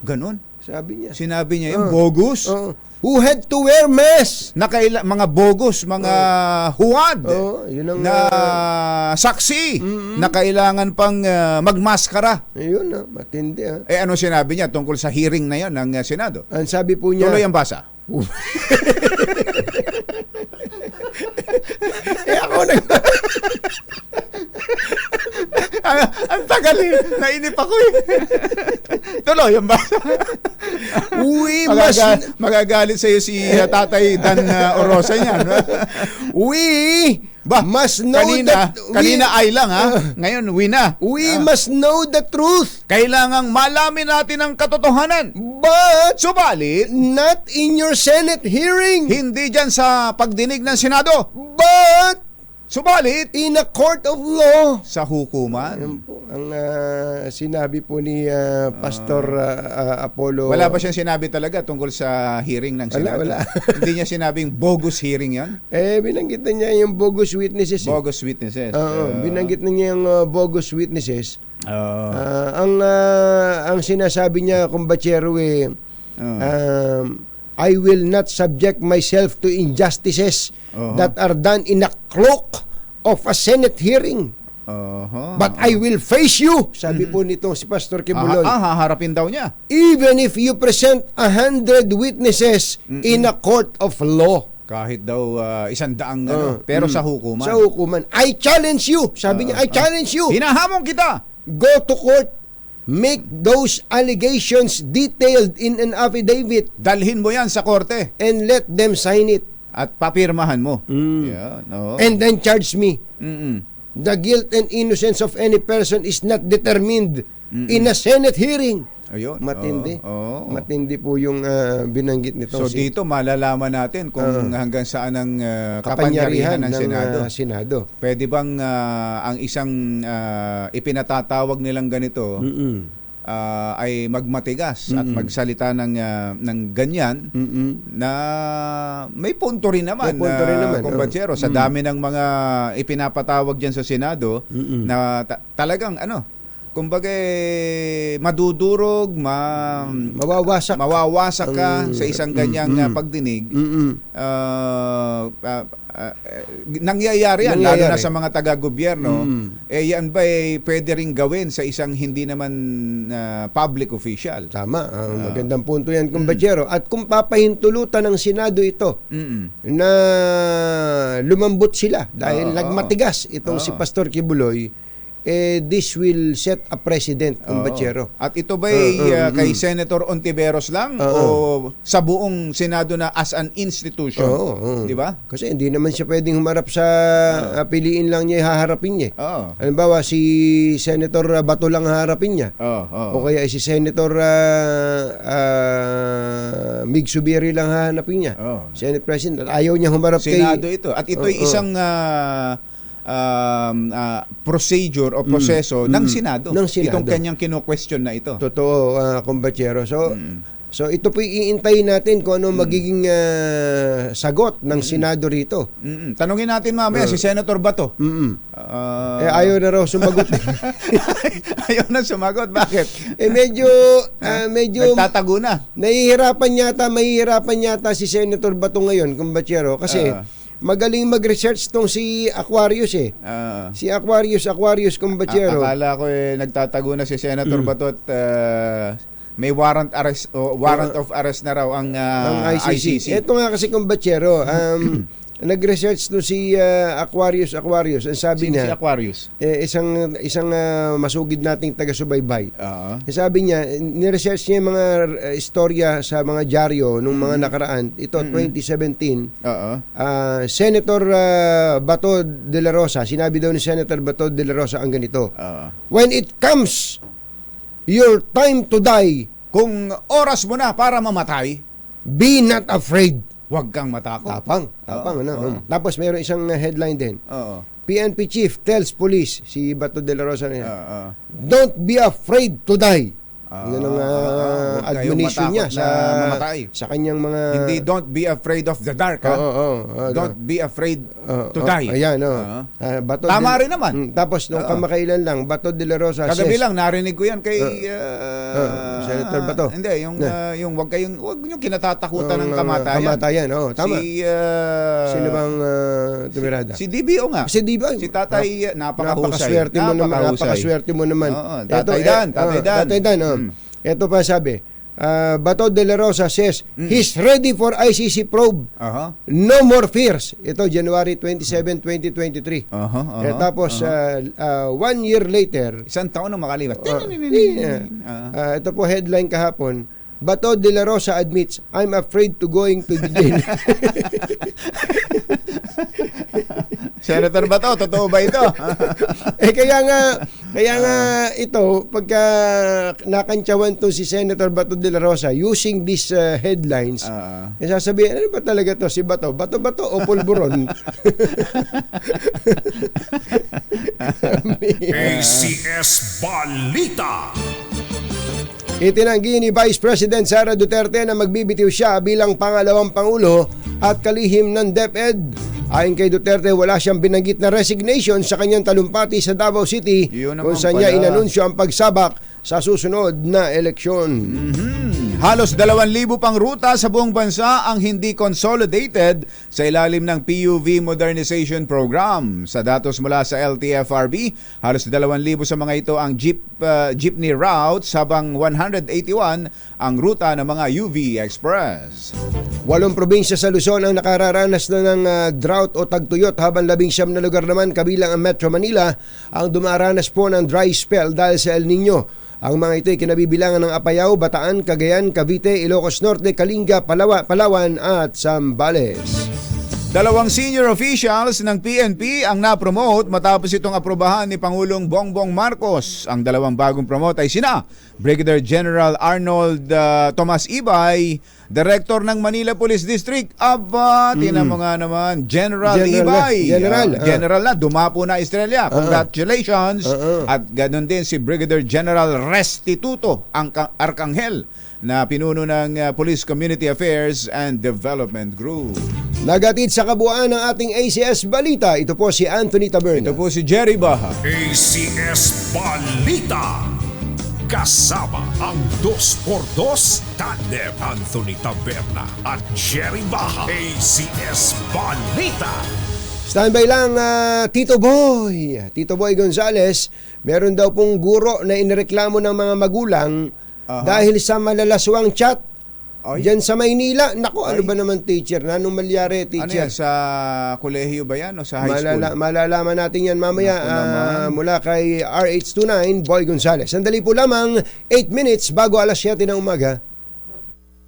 ganun.
Sabi niya.
Sinabi niya yung bogus.
Who had to wear masks.
Na mga bogus, mga huwad
Yun ang
na saksi na kailangan pang magmaskara.
yun na, matindi ha.
Eh ano sinabi niya tungkol sa hearing na yan ng Senado?
Ang sabi po niya,
Tuloy ang basa.
ako nag
Ang tagal eh. Nainip ako eh. Tuloy ang basa.
we must
Magagalit sa iyo si Tatay Dan Orosa niyan.
we
Ba,
must know
kanina
that
ay lang ha. Ngayon, we na.
we must know the truth,
Kailangang malamin natin ang katotohanan.
but
Subalit,
not in your Senate hearing,
hindi dyan sa pagdinig ng Senado.
but
Subalit,
in a court of law.
sa hukuman.
Yan po ang sinabi po ni Pastor Apollo.
Wala ba siyang sinabi talaga tungkol sa hearing ng Senado?
Wala.
Hindi niya sinabing bogus hearing yan?
Binanggit na niya yung bogus witnesses.
Bogus witnesses.
Binanggit na niya yung bogus witnesses.
Uh,
Ang sinasabi niya, Kumbatsero, I will not subject myself to injustices that are done in a cloak of a Senate hearing. But I will face you, sabi po nitong si Pastor Kibuloy.
haharapin daw niya.
Even if you present 100 witnesses in a court of law.
Kahit daw 100 pero sa hukuman.
Sa hukuman. I challenge you. Sabi niya, I challenge you.
Hinahamon kita.
Go to court. Make those allegations detailed in an affidavit
Dalhin mo yan sa korte
and let them sign it.
at papirmahan mo. Yan,
And then charge me.
Mm-mm.
The guilt and innocence of any person is not determined in a Senate hearing.
Ayun.
Matindi.
Oo.
Matindi po yung binanggit nito.
So dito malalaman natin kung hanggang saan ang kapangyarihan ng
Senado.
Pwede bang ang isang ipinatatawag nilang ganito ay magmatigas at magsalita ng ganyan na may punto rin naman, Kumbatsero, sa dami ng mga ipinapatawag diyan sa Senado na talagang kumbaga madudurog, mawawasak ka sa isang ganyang pagdinig. Nangyayari yan, lalo na sa mga taga-gobyerno. Yan ba pwede rin gawin sa isang hindi naman public official?
Tama, magandang punto yan, Kumbatsero. At kung papahintulutan ng Senado ito na lumambot sila dahil nagmatigas itong si Pastor Kibuloy, this will set a precedent, Kumbatsero.
At ito ba kay Senator Ontiveros lang o sa buong Senado na as an institution? Di ba?
Kasi hindi naman siya pwedeng humarap sa piliin lang niya, haharapin niya. Halimbawa, si Senator Bato lang haharapin niya. O kaya si Senator Mig Subiri lang hahanapin niya. Senate President. Ayaw niya humarap
Senado ito. At ito'y isang procedure o proseso ng Senado. Itong kanyang kino-question na ito.
Totoo, Kumbatsero. So, So ito po iintayin natin kung ano magiging sagot ng Senado rito.
Tanungin natin mamaya si Senator Bato.
Ayaw na raw sumagot.
Ayaw na sumagot. Bakit?
medyo
Nagtatago na.
mahihirapan yata si Senator Bato ngayon, kumbachero, kasi magaling mag-research tong si Aquarius Si Aquarius kumbachero.
Akala ko nagtatago na si Senator Bato at may warrant of arrest na raw ang ICC.
Ito nga kasi kumbachero, nag-research to si Aquarius. Ang sabi
Si
niya,
Aquarius.
isang masugid nating taga-subaybay. Sabi niya, ni-research niya yung mga istorya sa mga dyaryo nung mga nakaraan. Ito, 2017. Senator Bato de la Rosa, sinabi daw ni Senator Bato de la Rosa ang ganito. When it comes your time to die,
Kung oras mo na para mamatay,
be not afraid.
huwag kang matakot.
Tapang, ano. Tapos mayroon isang headline din.
Oo.
PNP chief tells police, si Bato de la Rosa na yan,
Oo.
don't be afraid to die. Yun ang
huwag kayong
admonition niya
matakot na mamatay.
sa kanyang mga...
Hindi, don't be afraid of the dark. Ha? Don't be afraid to die.
Ayan, Bato
Tama rin naman.
Tapos, nung kamakailan lang, Bato de la Rosa
Kagabi lang, narinig ko yan kay...
Senator Bato.
Hindi, yung wag nyo kinatatakutan ng kamatayan.
Kamatayan, tama. Sino bang tumirada?
Si DBO nga.
Si DBO.
Si Tatay,
Napakaswerte mo naman. Napakaswerte mo naman.
Tatay Dan.
Tatay Dan, Ito pa sabi, Bato de la Rosa says, he's ready for ICC probe. No more fears. Ito, January 27, 2023. Tapos, 1 year later,
Isang taon na makalipat.
ito po headline kahapon, Bato de la Rosa admits, I'm afraid to going to the jail.
Senator Bato, totoo ba ito?
Kaya nga ito, pagka nakantsawan to si Senator Bato de la Rosa using these headlines, sasabihin, ano ba talaga to si Bato? Bato o pulburon?
ACS Balita.
Itinanggi ni Vice President Sara Duterte na magbibitiw siya bilang pangalawang pangulo at kalihim ng DepEd. Ayon kay Duterte, wala siyang binanggit na resignation sa kanyang talumpati sa Davao City kung saan niya inanunsyo ang pagsabak sa susunod na eleksyon.
Halos 2,000 pang ruta sa buong bansa ang hindi consolidated sa ilalim ng PUV Modernization Program. Sa datos mula sa LTFRB, halos 2,000 sa mga ito ang jeepney routes habang 181 ang ruta ng mga UV Express.
8 probinsya sa Luzon ang nakararanas na ng drought o tagtuyot habang 19 na lugar naman kabilang ang Metro Manila ang dumaranas po ng dry spell dahil sa El Nino. Ang mga ito ay kinabibilangan ng Apayao, Bataan, Cagayan, Cavite, Ilocos Norte, Kalinga, Palawan at Zambales.
2 senior officials ng PNP ang na-promote matapos itong aprobahan ni Pangulong Bongbong Marcos. Ang 2 bagong promote ay sina Brigadier General Arnold Tomas Ibay, Director ng Manila Police District. Tinan mo nga naman, General Ibay. General na, dumapo na Estrella. Congratulations. At ganoon din si Brigadier General Restituto, ang Arcangel, na pinuno ng Police Community Affairs and Development Group.
Nagatid sa kabuuan ng ating ACS Balita, ito po si Anthony Taberna.
Ito po si Jerry Baha.
ACS Balita. Kasama ang 2x2 tandem Anthony Taberna at Jerry Baha. ACS Balita.
Standby lang, Tito Boy Gonzales. Meron daw pong guro na inireklamo ng mga magulang dahil sa malalaswang chat. Diyan sa Maynila. Naku, ano ba naman teacher? Nanong malyari teacher?
Ano yan? Sa kolehiyo ba yan o sa high school?
Malalaman natin yan mamaya mula kay RH29 Boy Gonzales. Sandali po lamang, 8 minutes bago alas 7 ng umaga.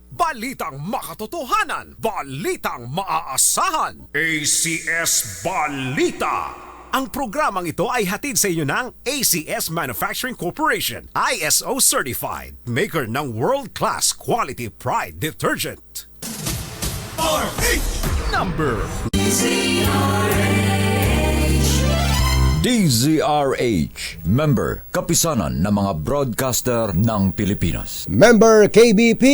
Balitang makatotohanan. Balitang maaasahan. ACS Balita. Ang programang ito ay hatid sa inyo ng ACS Manufacturing Corporation, ISO certified, maker ng world-class quality Pride detergent.
RH
Number
DZRH, member, kapisanan ng mga broadcaster ng Pilipinas.
Member KBP!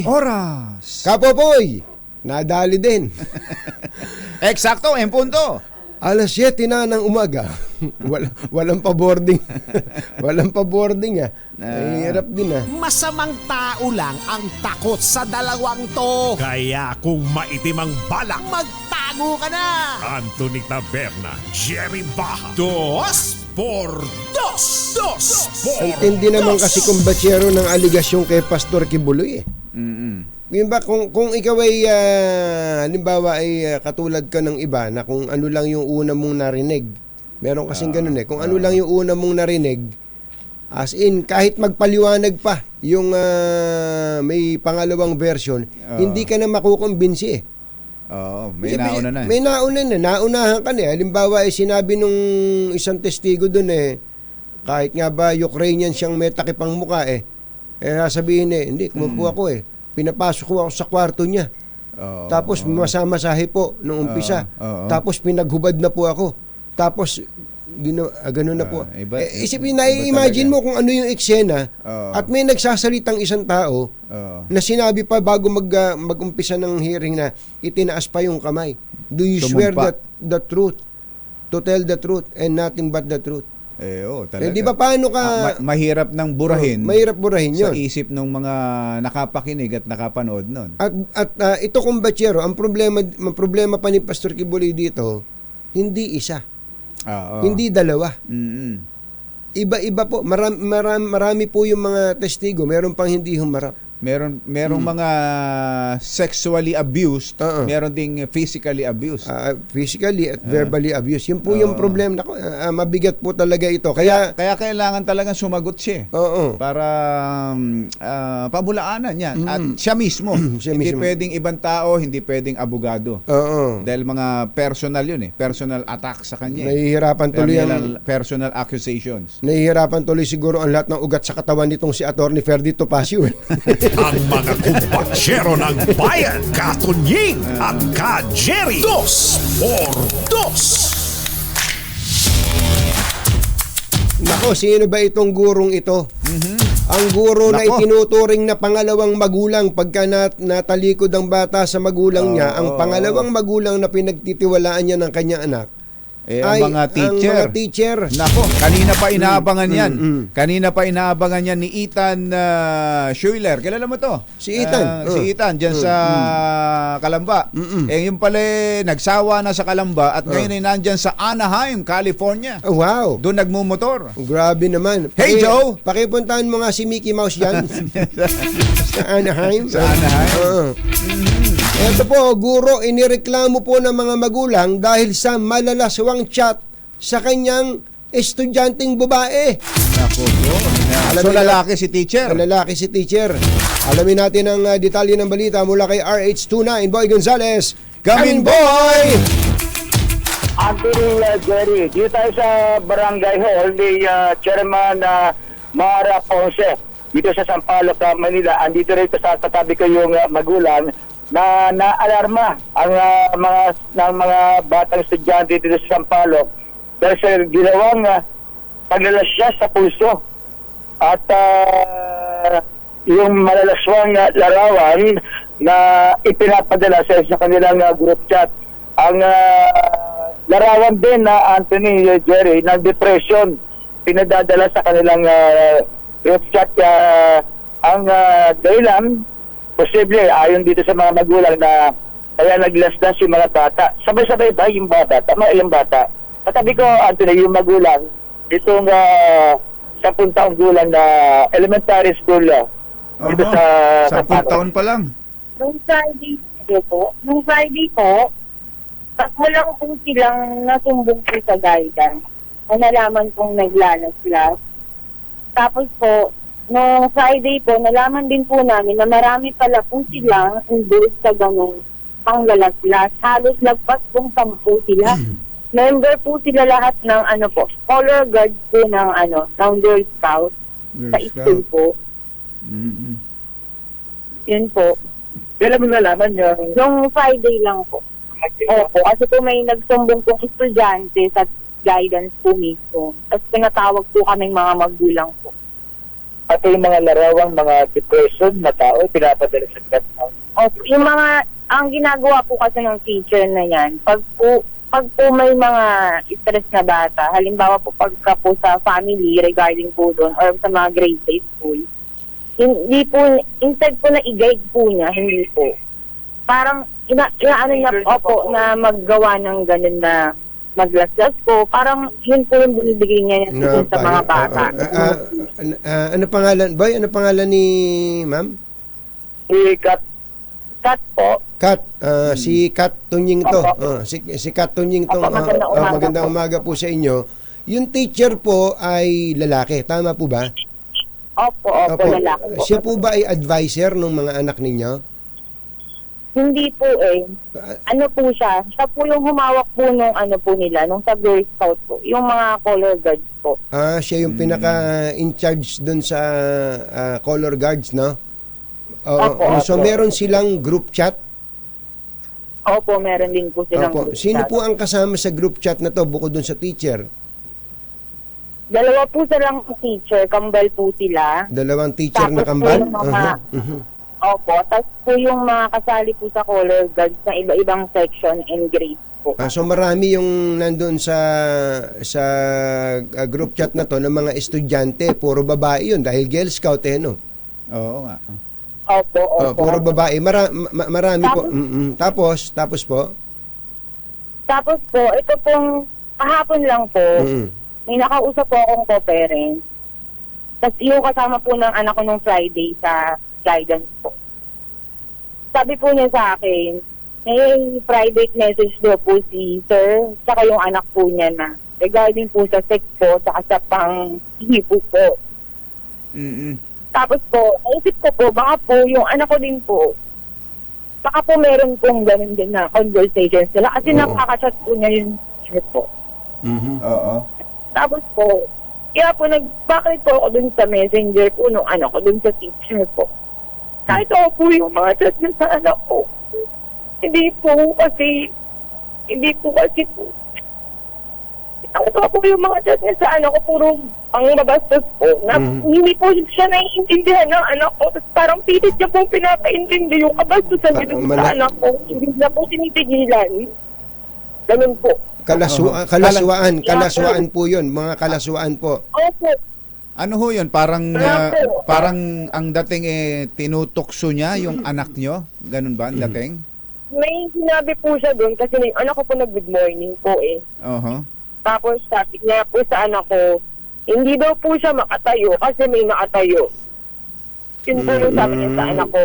Oras!
Kapopoy! Nadali din.
Eksakto, en punto.
Alas 7 na ng umaga. Walang pa-boarding. Walang pa-boarding Hirap din
Masamang tao lang ang takot sa dalawang to. Kaya kung maitim ang balak, magtago ka na. Anthony Taberna, Jerry Baja. 2x2.
Ang tindi naman kasi kung batsero ng aligasyon kay Pastor Kibuloy Yung ba, kung ikaw ay halimbawa ay katulad ka ng iba na kung ano lang yung una mong narinig. Meron kasing ganun kung ano lang yung una mong narinig, as in kahit magpaliwanag pa yung may pangalawang version, hindi ka na makukumbinsi
Oo, may nauna na.
May naunahan ka na Halimbawa ay sinabi nung isang testigo doon kahit nga ba Ukrainian siyang may takipang mukha sasabihin hindi, kumupo ako pinapasok ko ako sa kwarto niya. Tapos masamasahe po nung umpisa. Tapos pinaghubad na po ako. Tapos gano'n na po. Isipin na imagine mo kung ano yung eksena at may nagsasalitang isang tao na sinabi pa bago mag-umpisa ng hearing na itinaas pa yung kamay. Do you swear that the truth, to tell the truth and nothing but the truth?
Talaga.
Di ba paano ka
mahirap nang burahin.
Mahirap burahin 'yon.
Sa isip ng mga nakapakinig at nakapanood noon.
At ito kung batsero, ang problema pa ni Pastor Kibuloy dito, hindi isa. Hindi dalawa. Iba-iba po. Marami po yung mga testigo, meron pang hindi humarap.
Merong mga sexually abused, meron ding physically abused.
Physically at verbally abused. Yun po yung problem. Mabigat po talaga ito. Kaya
kailangan talagang sumagot siya. Para pabulaanan yan. At siya mismo. Hindi pwedeng ibang tao, hindi pwedeng abogado. Dahil mga personal yun personal attack sa kanya.
Nahihirapan tuloy
personal accusations.
Nahihirapan tuloy siguro ang lahat ng ugat sa katawan nitong si Atty. Ferdy Topacio.
Ang mga kumbatsero ng bayan, Katunying at Ka-Jerry. 2x2.
Nako, sino ba itong gurong ito? Ang guro na itinuturing na pangalawang magulang pagka natalikod ang bata sa magulang niya, ang pangalawang magulang na pinagtitiwalaan niya ng kanyang anak,
ang mga teacher. Nako, kanina pa inaabangan yan. Kanina pa inaabangan yan ni Ethan Schuler. Kilala mo to?
Si Ethan.
Si Ethan, dyan sa Kalamba. Yung pala nagsawa na sa Kalamba at ngayon ay nandyan sa Anaheim, California.
Wow.
Doon nagmumotor.
Grabe naman.
Hey, Joe!
Pakipuntahan mo nga si Mickey Mouse yan. Sa Anaheim.
Sa Anaheim.
Ito po, guro, inireklamo po ng mga magulang dahil sa malalaswang chat sa kanyang estudyanteng babae.
Nako po. So lalaki si teacher.
Lalaki si teacher. Alamin natin ang detalye ng balita mula kay RH29, Boy Gonzales. Come in, boy!
Anthony Jerry, dito tayo sa Barangay Hall ni Chairman Mara Ponce dito sa Sampaloc, Manila. Andito rito sa katabi ko yung magulang na naalarma ang mga batang estudyante dito sa Sampaloc dahil sa ginawang paglalasya sa pulso at yung malalaswang larawan na ipinapadala sa kanilang group chat. Ang larawan din na Anthony Jerry ng depression pinadadala sa kanilang group chat. Ang dahilan posible ayon dito sa mga magulang na kaya naglasdas yung mga bata. Sabay-sabay ba yung bata? Tama yung bata. Katabi ko, Anthony, yung magulang, itong 10 taong gulang na elementary school dito sa
10 taon pa lang.
Nung Friday po, tatlo lang po silang nasumbong po sa guidance. Nalaman kong naglalaslas. Tapos po, noong Friday po, nalaman din po namin na marami pala po silang involved sa ganong panglalaslas. Halos lagpas pong 10 sila. Member po sila lahat ng color guards po ng ng Girl Scout sa school po. Yun po.
Kailan mo nalaman yun?
Noong Friday lang po. Opo, kasi po may nagsumbong pong estudyante sa guidance po mismo. Tapos pinatawag po kaming mga magulang po.
At yung mga larawang mga depression na tao, pinapadala sa chat house.
Yung mga, ang ginagawa po kasi ng teacher na yan, pag po may mga stress na bata, halimbawa po pagka po sa family regarding po doon or sa mga grade 8 school, hindi po, instead po na i-guide po niya, hindi po. Parang, inaano niya po na maggawa ng ganun na maglaslas ko, parang yun po yung binibigay niya sa mga bata.
Ano pangalan, boy? Ano pangalan ni ma'am?
Si Kat,
Po.
Kat, si Kat Tunying to. Si Kat Tunying to.
Opo, magandang umaga
magandang
po.
umaga po sa inyo. Yung teacher po ay lalaki, tama po ba?
Opo, lalaki po.
Siya po ba ay advisor ng mga anak ninyo?
Hindi po eh. Ano po siya? Siya po yung humawak po nung ano po nila, nung sa Girl Scout po. Yung mga color guards po.
Siya yung pinaka-in charge dun sa color guards, no?
Opo.
So, meron silang group chat?
Opo, meron din po silang
Opo.
group
Sino
chat.
po ang kasama sa group chat na to bukod dun sa teacher?
Dalawa po silang teacher, kambal po sila.
Dalawang teacher
Tapos
na kambal?
po yung mga- Opo, tapos po yung mga kasali po sa color guards na iba-ibang section and grade po.
So marami yung nandun sa group chat na to ng mga estudyante, puro babae yun dahil Girl Scout no?
Oo nga.
Opo.
Puro babae. Marami po. Tapos po?
Tapos po, ito pong kahapon lang po, may nakausap po akong co-parent. Tapos yung kasama po ng anak ko nung Friday sa guidance po. Sabi po niya sa akin, may private message daw po si sir, tsaka yung anak po niya na regarding po sa sex po, tsaka sa pang-hipo po. Tapos po, naisip ko po, baka po yung anak ko din po, baka po meron pong ganun din na conversation sila. Kasi nakaka-chat po niya yung teacher po.
Oo.
Tapos po, kaya po bakit po ako dun sa messenger po nung anak ko dun sa teacher po. Kahit ako po yung mga chat niya sa anak ko. Hindi po kasi po. Kahit ako po yung mga chat niya sa anak ko, puro ang mabastos po. Na, hindi po siya naiintindihan ng anak ko. Tapos parang pilit niya po pinapaintindi yung kabastusan niya dun sa anak ko. Hindi na po sinipigilan. Ganun po.
Kalaswaan po yun. Mga kalaswaan po.
Opo.
Ano ho yun? Parang ang dating tinutokso niya yung anak nyo? Ganun ba ang dating?
May sinabi po siya doon kasi yung anak ko po nag-good morning po eh. Tapos sabi niya po sa anak ko, hindi daw po siya makatayo kasi may nakatayo. Yun po yung sabi niya sa anak ko.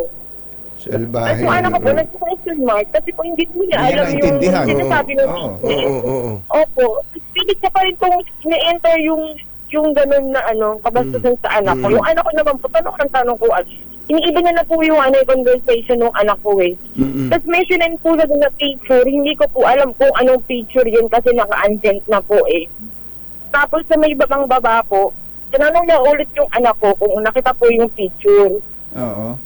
Salbahe.
At yung anak ko po nag-question mark kasi po hindi po niya
Hindi
alam
naintindihan.
yung sinasabi ng Opo. Pilit niya pa rin pong ina-enter yung ganun na kabastusan sa anak ko. Yung anak ko naman po, tanong ko, iniiba niya na po yung conversation ng anak ko eh. Tapos may sinend po na doon na picture, hindi ko po alam kung anong picture yun kasi naka-unsent na po eh. Tapos sa may ibang baba po, tinanong niya ulit yung anak ko kung nakita po yung picture.
Oo.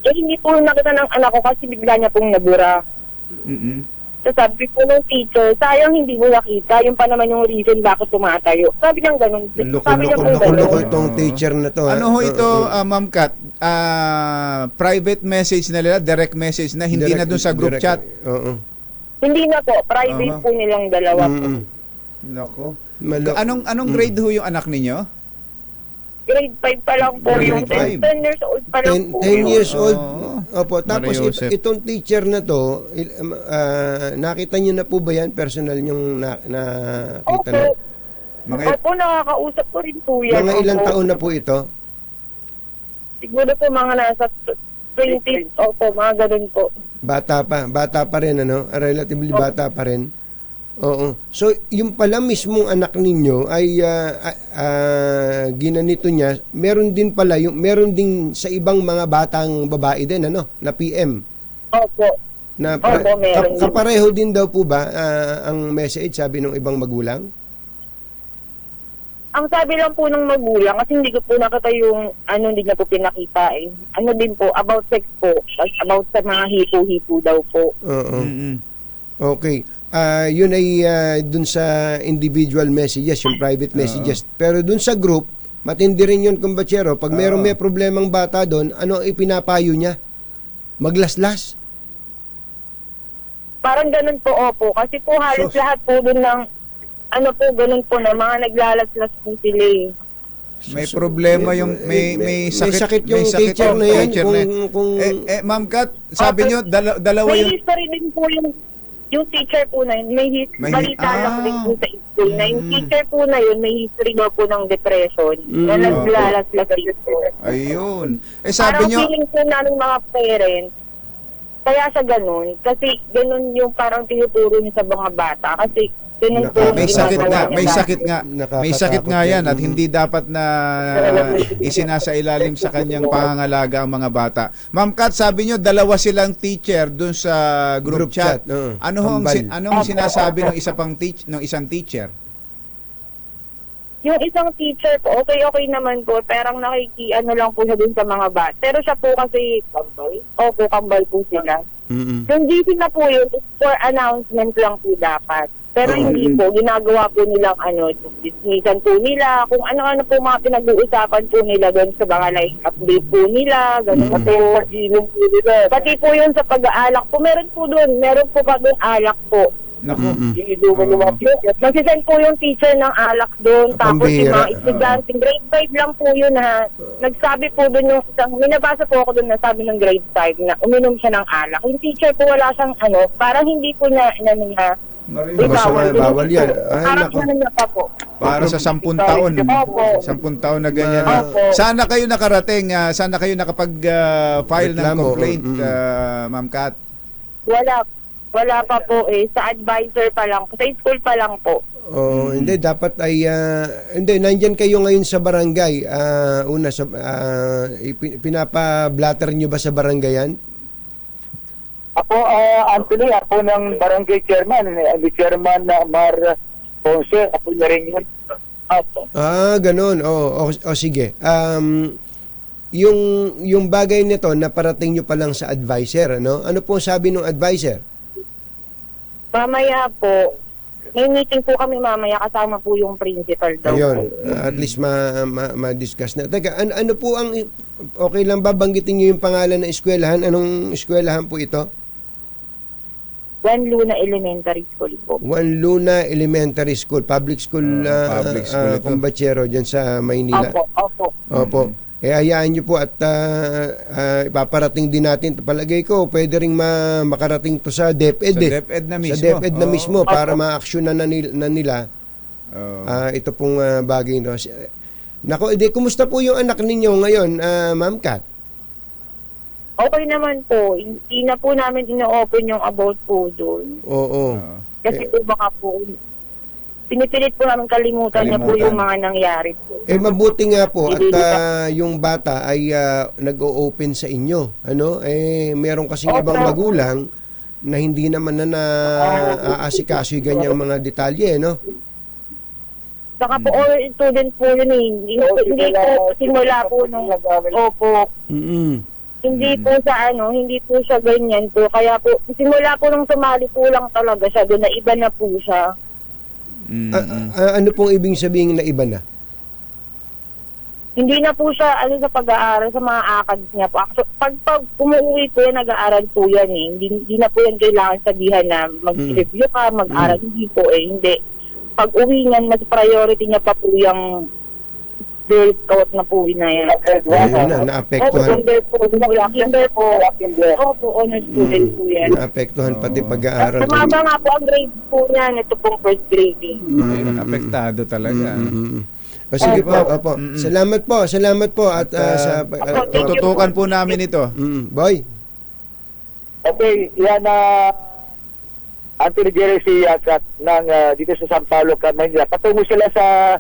Eh hindi po nakita ng anak ko kasi bigla niya pong nabura. So sabi po ng teacher, sayang hindi mo nakita, yung pa naman yung reason bakit tumatayo. Sabi niya ganun.
Loko itong teacher na to.
Ano ho ito, Ma'am Kat? Private message na nila, direct message na, hindi na dun sa group chat?
Hindi na po, private po nilang dalawa po.
Nako. Anong grade ho yung anak ninyo?
Grade 5 pa lang po yung 10 years old pa lang po.
10 years old. Opo, tapos
Joseph.
itong teacher na to, nakita niyo na po ba yan? Personal yung nakita na?
Opo, nakakausap ko rin po yan.
Mga ilang taon na po ito?
Siguro po mga nasa 20, opo, mga ganun po.
Bata pa rin, relatively bata pa rin. Oo. So, yung pala mismong anak ninyo ay ginanito niya, meron din sa ibang mga batang babae din, na PM.
Opo. Opo, meron din.
Kapareho din daw po ba ang message, sabi ng ibang magulang?
Ang sabi lang po ng magulang, kasi hindi ko po nakita yung hindi niya po pinakita eh. Din po, about sex po. About sa mga hipo-hipo daw po.
Oo. Okay. Yun ay dun sa individual messages, yung private messages. Pero dun sa group, matindi rin yun, kumbatsero. Pag may problemang bata doon, ano ipinapayo niya? Maglaslas?
Parang ganun po, opo. Kasi po halos lahat po dun ng, ano po, ganun po na mga naglalaslas po sila eh.
May problema yung may sakit
yung teacher na yan.
teacher na yan. Ma'am Kat, sabi niyo dalawa
May
yung
history din po yung teacher po na yun. May balita lang din po sa school na yung teacher po na yun, may history daw po ng depression na naglalaslas po.
Ayun. Sabi
Parang
niyo
feeling po namin mga parents, kaya sa ganun, kasi ganun yung parang tinuturo niya sa mga bata. Kasi ganun po
may
yung
sakit
ginagawa
nga,
niya
may
dati.
sakit nga. May sakit nga yan at hindi dapat na isinasailalim sa kanyang pangangalaga ang mga bata. Ma'am Kat, sabi niyo dalawa silang teacher dun sa group chat. Anong sinasabi ng isang teacher?
Yung isang teacher po, okay naman po, pero ano lang po siya dun sa mga bata. Pero siya po kasi, kambal po sila. Yung GC na po yun, for announcement lang po dapat. Pero hindi po, ginagawa po nilang dismissan po nila, kung ano-ano po mga pinag-uusapan po nila doon sa mga like update po nila, gano'n po. Pati po yun sa pag-aalak po, meron po pa doon alak po.
Naku.
Nagsisend po yung teacher ng alak doon. Tapos yung mga estudyante, grade 5 lang po yun ha. Nagsabi po doon yung isang, minabasa po ako doon na sabi ng grade 5 na uminom siya ng alak. Yung teacher po wala siyang parang hindi po niya
bawal yan.
Parang niya pa po.
Para sa 10 taon. 10 taon na ganyan. Sana kayo nakarating, sana kayo nakapag-file ng complaint, Ma'am Kat.
Wala pa po sa advisor pa lang, sa school pa lang po.
Hindi dapat ay nandiyan kayo ngayon sa barangay. Pinapa-blatter niyo ba sa barangay yan?
Ako, Anthony, ako ng barangay chairman, chairman na Mar Ponce, ako na rin yun.
Ganun. Sige. Yung bagay nito na parating nyo pa lang sa advisor, ano? Ano po sabi ng advisor?
Mamaya po, may meeting po kami mamaya kasama po yung principal daw.
Ayun, at least ma-discuss na. Teka, ano po ang, okay lang ba banggitin nyo yung pangalan ng eskwelahan? Anong eskwelahan po ito?
Juan Luna Elementary School po.
Juan Luna Elementary School, public school, kumbatsero dyan sa Maynila. Opo. Hayaan nyo po at ipaparating din natin. Palagay ko, pwede rin makarating to sa DepEd.
Sa DepEd na mismo.
Sa DepEd na mismo para ma-actionan na nila ito pong bagay. No? Nako, kumusta po yung anak ninyo ngayon, Ma'am Kat?
Okay naman po. Hindi na po namin ino-open yung about po doon.
Oo.
Kasi po baka po, pinipilit po namin kalimutan na po yung mga nangyari po.
Mabuti nga po at yung bata ay nag-o-open sa inyo. Meron kasing ibang magulang na hindi naman na aasikaso yung ganyang mga detalye, no?
Saka po, all student po yun Hindi po simula po nung Hindi po hindi po siya ganyan po. Kaya po, simula po nung sumali po lang talaga siya doon na iba na po siya.
Ano pong ibig sabihin na iba na?
Hindi na po siya sa pag-aaral sa mga ACADS niya po. Pag umuwi po yan, nag-aaral po yan Hindi na po yan kailangan sabihan na mag-review ka, mag-aaral. Hindi po Hindi. Pag uwi niyan, mas priority niya pa po yung Girl Scout na po na yan.
Naapektuhan.
Honor student po yan.
Naapektuhan pati pag-aaral.
Sumaba nga po ang grade po niya. Ito pong first grading.
Apektado talaga.
Sige po. Salamat po. At
tututukan po namin ito.
Boy.
Okay, yan Anthony Jerry si Kat ng dito sa Sampaloc, Manila. Patungo sila sa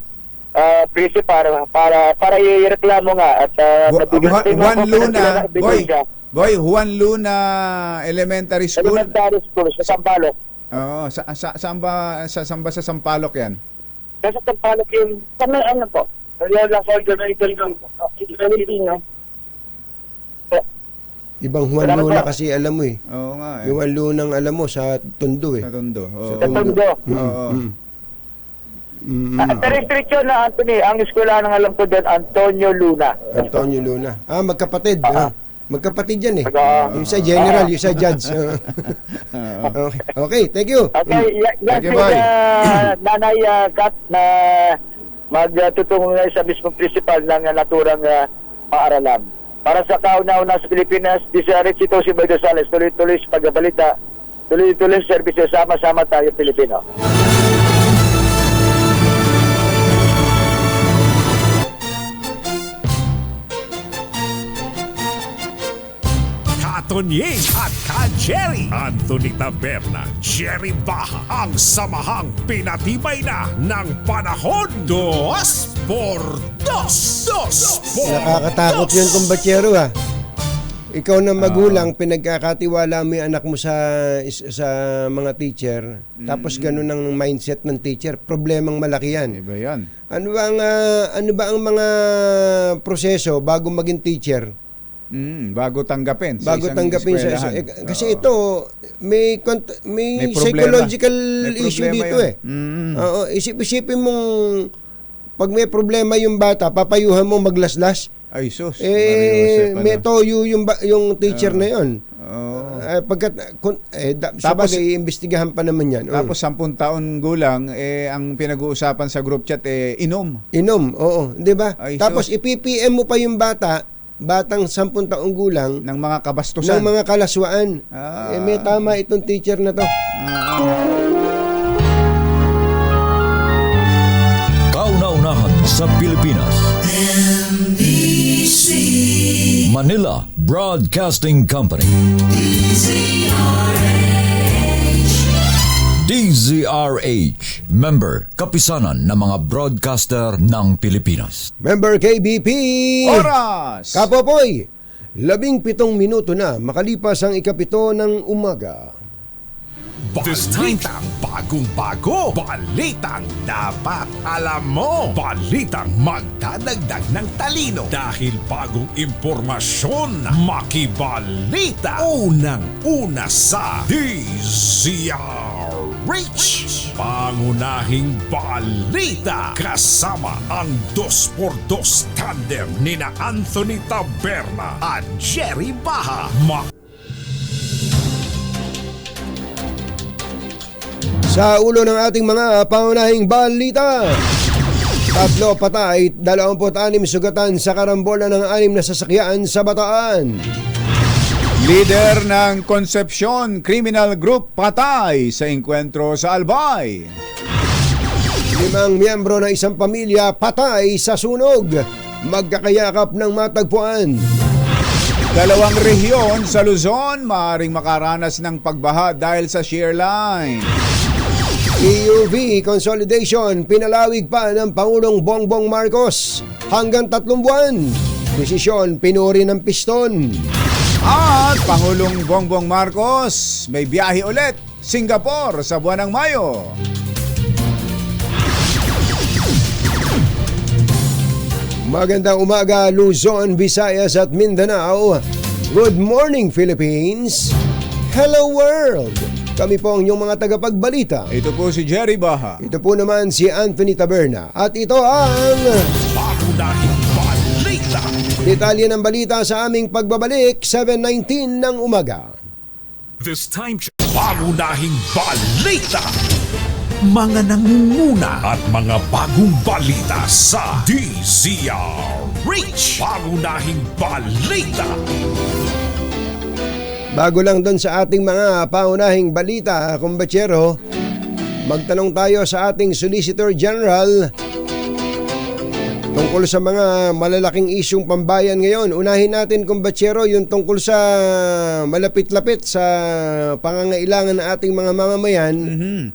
principal para i-reklamo nga at
Juan Luna, Juan Luna Elementary School.
Elementary School sa Sampaloc.
Oo, saan ba sa Sampaloc yan?
Sa Sampaloc yung
Sa may po?
Yan lang sa Filipino.
Ibang Juan
Salamat
Luna
po.
kasi alam mo eh.
Oo nga
Yung Juan Lunang alam mo sa Tondo eh.
Natundo. Oo.
Sa Tondo.
Oo.
Sa restriction na, Anthony, ang eskwela ng alam ko din, Antonio Luna.
Antonio Luna. Magkapatid. Magkapatid yan eh.
Magka-
Yung sa general, yung sa judge. Okay, thank you.
Okay, yan
Thank you,
si
boy.
Nanay Kat na magtutungo ngayon sa mismong principal ng naturang paaralan. Para sa kauna-una sa Pilipinas, DCRH ito si Boy Gonzales, tuloy-tuloy sa pagbabalita, tuloy-tuloy sa services, sama-sama tayo Pilipino.
Katonying at Ka-Jerry. Anthony Taberna, Jerry Baha, ang samahang pinatibay na ng panahon. 2x2.
Nakakatakot yun, kumbachero ha. Ikaw na magulang, pinagkakatiwala mo yung anak mo sa mga teacher, tapos ganun ang mindset ng teacher, problemang malaki yan.
Iba yan.
Ano ba ang mga proseso bago maging teacher?
Bago tanggapin sa
Bago
isang
tanggapin
eskwelahan.
kasi ito may
May problema.
psychological
May
issue
problema
dito
yun.
Oo, isipin mong pag may problema yung bata, papayuhan mo maglaslas.
Ay sus. Mario Jose
May
pala.
toyo yung teacher na yon.
Oo.
Tapos iimbestigahan pa naman yan.
Tapos 10 taon gulang, ang pinag-uusapan sa group chat, inom.
Inom, oo, di ba?
Ay,
Tapos
sus.
ipipm mo pa yung batang 10 taong gulang
Ng mga kabastusan.
ng mga kalaswaan. May tama itong teacher na to.
Kauna-unahan sa Pilipinas. Manila Broadcasting Company. DZRH. Member, kapisanan ng mga broadcaster ng Pilipinas.
Member KBP!
Oras!
Kapopoy! 17 minuto na makalipas ang 7 ng umaga.
Balitang bagong-bago. Balitang dapat alam mo. Balitang magdadagdag ng talino. Dahil bagong impormasyon, makibalita. Unang-una sa DZRH. Pangunahing balita. Kasama ang 2x2 tandem nina Anthony Taberna at Jerry Baha.
Sa ulo ng ating mga pangunahing balita, 3 patay, 26 sugatan sa karambola ng 6 na sasakyan sa Bataan.
Leader ng Concepcion Criminal Group patay sa engkwentro sa Albay.
5 miyembro ng isang pamilya patay sa sunog, magkakayakap ng matagpuan.
2 rehiyon sa Luzon maaaring makaranas ng pagbaha dahil sa shear line.
EUV consolidation, pinalawig pa ng Pangulong Bongbong Marcos hanggang 3 buwan. Desisyon, pinuri ng piston.
At Pangulong Bongbong Marcos may biyahe ulit Singapore sa buwan ng Mayo.
Magandang umaga, Luzon, Visayas at Mindanao. Good morning, Philippines. Hello, world. Kami po ang inyong mga tagapagbalita.
Ito po si Jerry Baha.
Ito po naman si Anthony Taberna. At ito ang
Pangunahing balita.
detalye ng balita sa aming pagbabalik, 7:19 ng umaga.
This time check.
Pangunahing balita. Mga nangunguna at mga bagong balita sa DZRH. Pangunahing balita.
Bago lang doon sa ating mga paunahing balita, kumbachero, magtanong tayo sa ating Solicitor General tungkol sa mga malalaking isyong pambayan ngayon. Unahin natin, kumbachero, yung tungkol sa malapit-lapit sa pangangailangan ng ating mga mamamayan,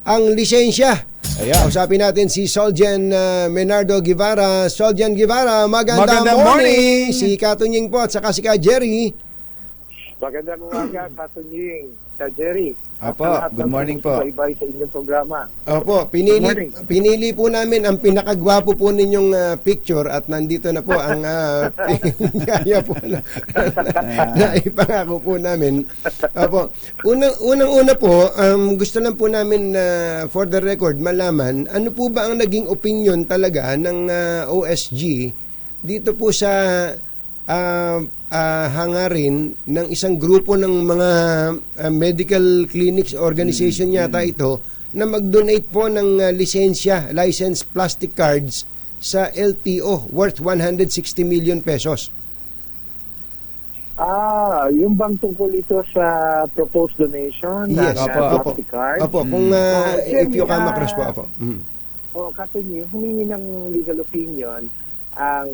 ang lisensya. Kausapin natin si Soljan Menardo Guevara. Soljan Guevara, magandang morning! Si Katunying po at saka si Ka Jerry.
Magandang umaga, Katunying, Ka Jerry.
Apo,
At sa lahat
good
ng
morning po.
sumusubaybay sa inyong programa.
Opo,
Good morning.
pinili po namin ang pinakagwapo po ninyong picture at nandito na po ang kaya po na ipangako po namin. Opo, unang-una po, gusto lang po namin for the record malaman, ano po ba ang naging opinion talaga ng OSG dito po sa hangarin ng isang grupo ng mga medical clinics organization yata ito na mag-donate po ng license plastic cards sa LTO worth 160 million pesos.
Yung bang tungkol ito sa proposed donation
Yes,
ng
opo.
plastic card?
Opo, kung if you come across po, opo.
Katunying, humingi ng legal opinion ang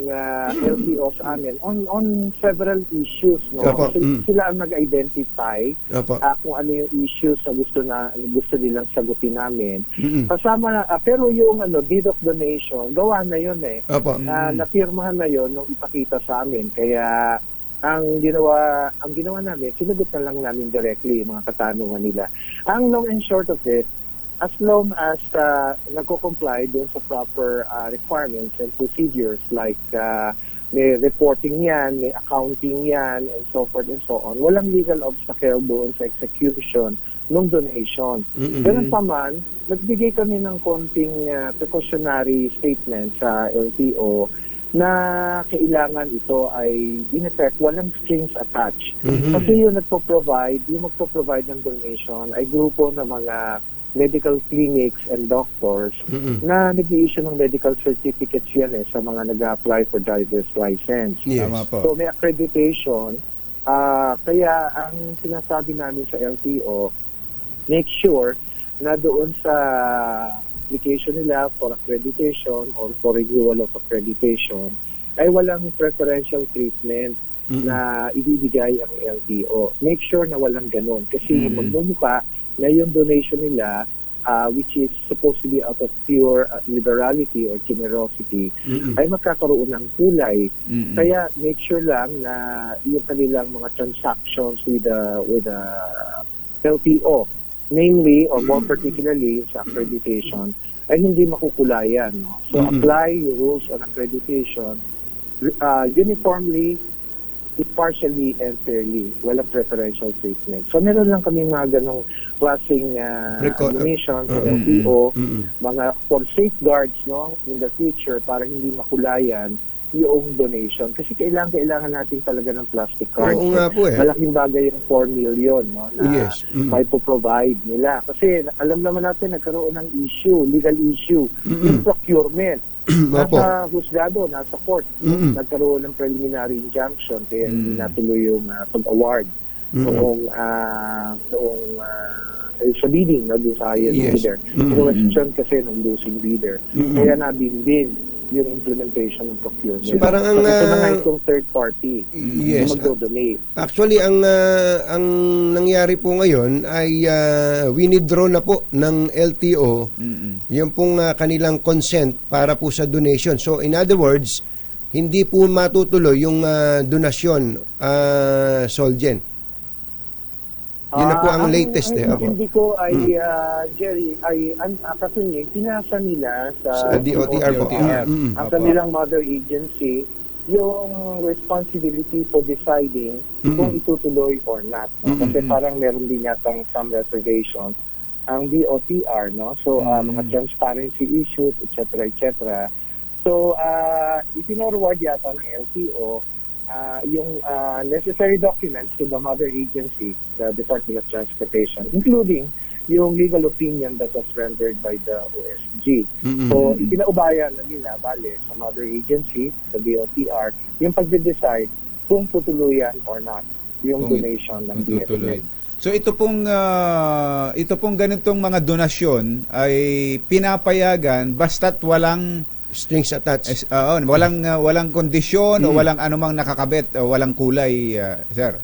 LTO sa amin on several issues, no?
Opo,
Kasi sila ang nag-identify
Opo.
kung ano yung issues na gusto nilang sagutin namin.
Mm-mm.
Kasama pero yung deed of donation, gawa na yun
Opo.
napirmahan na yun nung ipakita sa amin. Kaya ang ginawa namin, sinagot na lang namin directly yung mga katanungan nila. Ang long and short of it, as long as nagko-comply doon sa proper requirements and procedures like may reporting yan, may accounting yan, and so forth and so on, walang legal obstacle doon sa execution ng donation. Ganun pa man, nagbigay kami ng konting precautionary statement sa LTO na kailangan ito ay in effect walang strings attached. Kasi yung magpo-provide ng donation ay grupo ng mga medical clinics and doctors na nag-i-issue ng medical certificates yan sa mga nag-apply for driver's license.
Yes.
Tama po.
So may accreditation. Kaya ang sinasabi namin sa LTO, make sure na doon sa application nila for accreditation or for renewal of accreditation ay walang preferential treatment na ibibigay ang LTO. Make sure na walang ganun. Kasi magmumukha na yung donation nila, which is supposed to be out of pure liberality or generosity, ay magkakaroon ng kulay. Kaya make sure lang na yung kanilang mga transactions with the LTO, namely or more particularly sa accreditation, ay hindi makukulayan. No? So apply your rules on accreditation uniformly, impartially and fairly, walang preferential treatment. So meron lang kami mga ganong klaseng donation sa LTO, mga for safeguards in the future para hindi makulayan yung donation. Kasi kailangan natin talaga ng plastic cards.
Oo nga po
Malaking bagay yung 4 million na may po-provide nila. Kasi alam naman natin nagkaroon ng legal issue, yung procurement. Nasa husgado, nasa court. Nagkaroon ng preliminary injunction kaya hindi natuloy yung pag-award noong sa bidding na doon sa highest bidder. Question kasi ng losing bidder. Kaya nabinbin yung implementation ng procurement.
So parang ang
ito na nga itong third party
yes,
na magdo-donate.
Actually, ang nangyari po ngayon ay winidraw na po ng LTO yung pong kanilang consent para po sa donation. So in other words, hindi po matutuloy yung donasyon, Solgen. Yun na po ang latest.
Hindi ko ay, Jerry, Katunying, pinasa nila sa
DOTR po.
Ang kanilang mother agency, yung responsibility for deciding kung itutuloy or not. Kasi parang meron din yatang some reservations ang DOTR, no? So, mga transparency issues, etc. So, ipinorward yata ng LTO yung necessary documents to the mother agency, the Department of Transportation, including yung legal opinion that was rendered by the OSG. So, ipinaubayan na nila, sa mother agency, sa DOTR, yung pagde-decide kung tutuluyan or not yung donation ng DSMA.
So ito pong ganitong mga donasyon ay pinapayagan basta't walang
strings attached.
Walang kondisyon o walang anumang nakakabit o walang kulay, sir.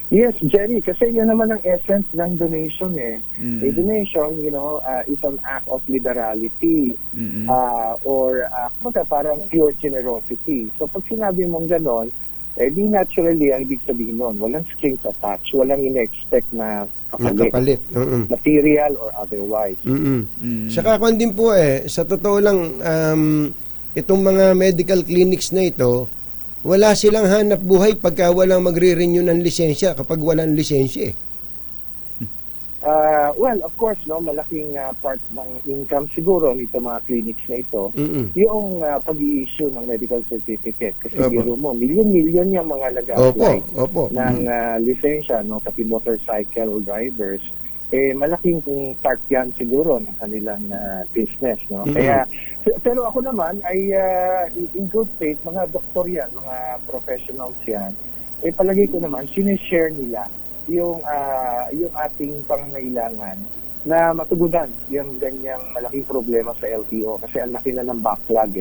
Yes, Jerry, kasi yun naman ang essence ng donation A donation, is an act of liberality or parang pure generosity. So pag sinabi mong ganon, di naturally, ang ibig sabihin nun, walang strings attached, walang in-expect na
Nakapalit.
material or otherwise.
Saka kung din po sa totoo lang, itong mga medical clinics na ito, wala silang hanap buhay pagka walang magre-renew ng lisensya kapag walang lisensya
Well, of course, no, malaking part ng income siguro nito mga clinics na ito, yung pag-i-issue ng medical certificate. Kasi biro mo, milyon-milyon yung mga nag-apply ng lisensya, no, pati motorcycle drivers. Malaking part yan siguro ng kanilang business, no. Kaya, pero ako naman ay in good faith, mga doktor yan, mga professionals yan, palagi ko naman, sinishare nila yung ating pangangailangan na matugunan yung ganyang malaking problema sa LTO kasi ang laki na ng backlog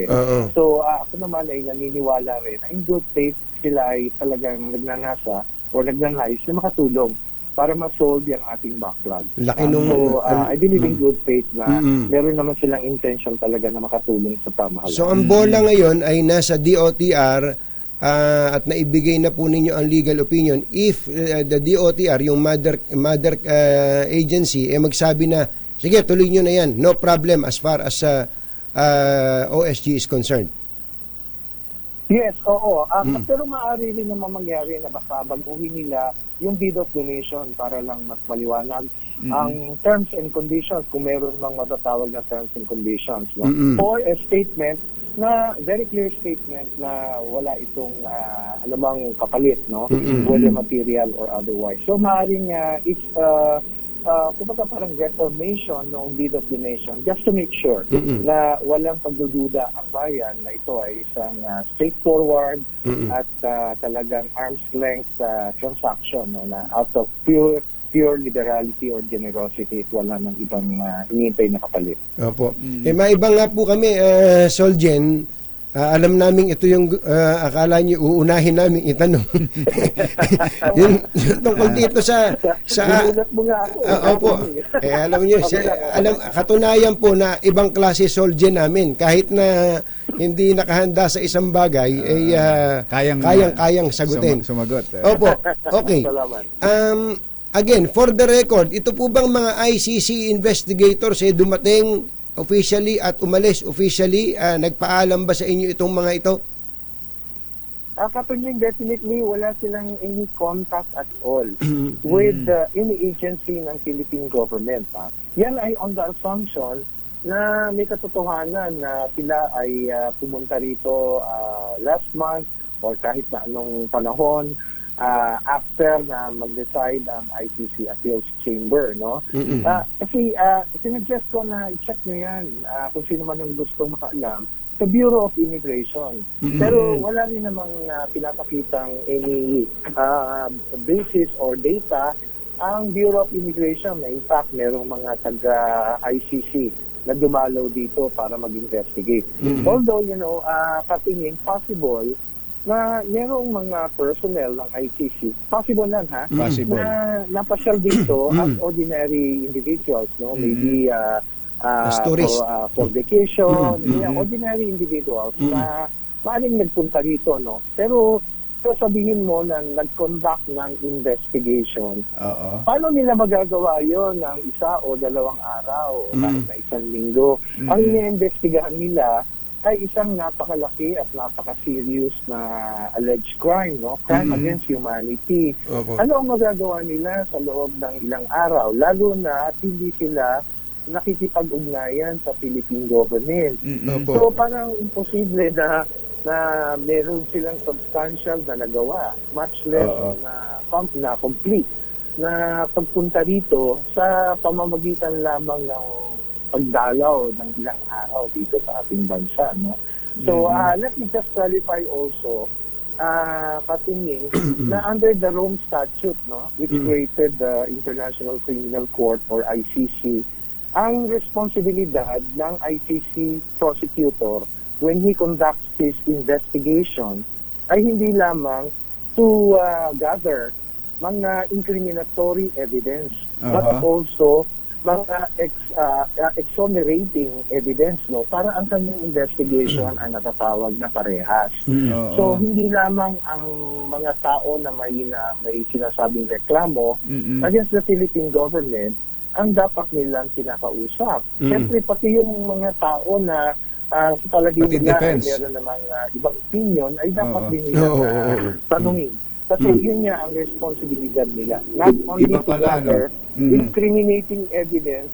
So ako naman ay naniniwala rin na in good faith sila ay talagang nagnanasa o nagnanais na makatulong para ma-solve yung ating backlog. So I believe in good faith na meron naman silang intention talaga na makatulong sa pamahalaan.
So ang bola ngayon ay nasa DOTR at naibigay na po ninyo ang legal opinion if the DOTR, yung mother agency, magsabi na, sige, tuloy nyo na yan, no problem as far as OSG is concerned.
Yes, oo. Pero maaari rin naman mangyari na baka baguhin nila yung deed of donation para lang mas maliwanag ang terms and conditions kung meron mang matatawag na terms and conditions. No? Or a statement na very clear statement na wala itong anumang kapalit, no, whether material or otherwise. So maaaring it's kumbaga parang reformation ng deed of donation just to make sure na walang pagdududa ang bayan na ito ay isang straightforward at talagang arm's length transaction, no, na out of pure liberality or generosity at wala ng ibang hinihintay na kapalit.
Opo. Maiba nga po kami, Solgen, alam namin ito yung akala niyo uunahin namin itanong. yung tungkol dito sa
Inulat mo nga ako.
Opo. Alam niyo, katunayan po na ibang klase Solgen namin. Kahit na hindi nakahanda sa isang bagay, kayang sagutin.
Sumagot.
Opo. Okay.
Salamat.
Again, for the record, ito po bang mga ICC investigators dumating officially at umalis officially? Nagpaalam ba sa inyo itong mga ito?
Kapag definitely wala silang any contact at all with any agency ng Philippine government. Yan ay on the assumption na may katotohanan na sila ay pumunta rito last month or kahit na anong panahon after na mag-decide ang ICC Appeals Chamber, no? Kasi sinuggest ko na i-check nyo yan kung sino man ang gustong makaalam sa Bureau of Immigration. Pero wala rin namang pinapakitang any basis or data ang Bureau of Immigration na in fact merong mga taga-ICC na dumalaw dito para mag-investigate. Although, patingin possible na merong mga personnel ng ICC, possible lang
Possible.
na napasyal dito as ordinary individuals, no? Maybe for vacation, ordinary individuals na maaaring nagpunta rito, no? Pero sabihin mo na nag-conduct ng investigation, paano nila magagawa yon ng isa o dalawang araw o kahit na isang linggo? Ang iniimbestigahan nila ay isang napakalaki at napaka-serious na alleged crime, no? Crime against humanity. Ano ang magagawa nila sa loob ng ilang araw? Lalo na at hindi sila nakikipag-ugnayan sa Philippine government. So parang imposible na meron silang substantial na nagawa, much less na complete na pagpunta rito sa pamamagitan lamang ng pagdalaw ng ilang araw dito sa ating bansa, no? So let me just clarify also patingin na under the Rome Statute, no, which created the International Criminal Court or ICC, ang responsibilidad ng ICC prosecutor when he conducts his investigation ay hindi lamang to gather mga incriminatory evidence but also mga exonerating evidence, no, para ang kanyang investigation ang natatawag na parehas. So hindi lamang ang mga tao na may sinasabing reklamo against the Philippine government ang dapat nilang kinakausap. Siyempre pati yung mga tao na palagi
Pati
nila ay
defense.
meron namang ibang opinion ay dapat din nila tanungin. Kasi yun nga ang responsibilidad nila. Not only
Iba
to
pala,
gather incriminating evidence,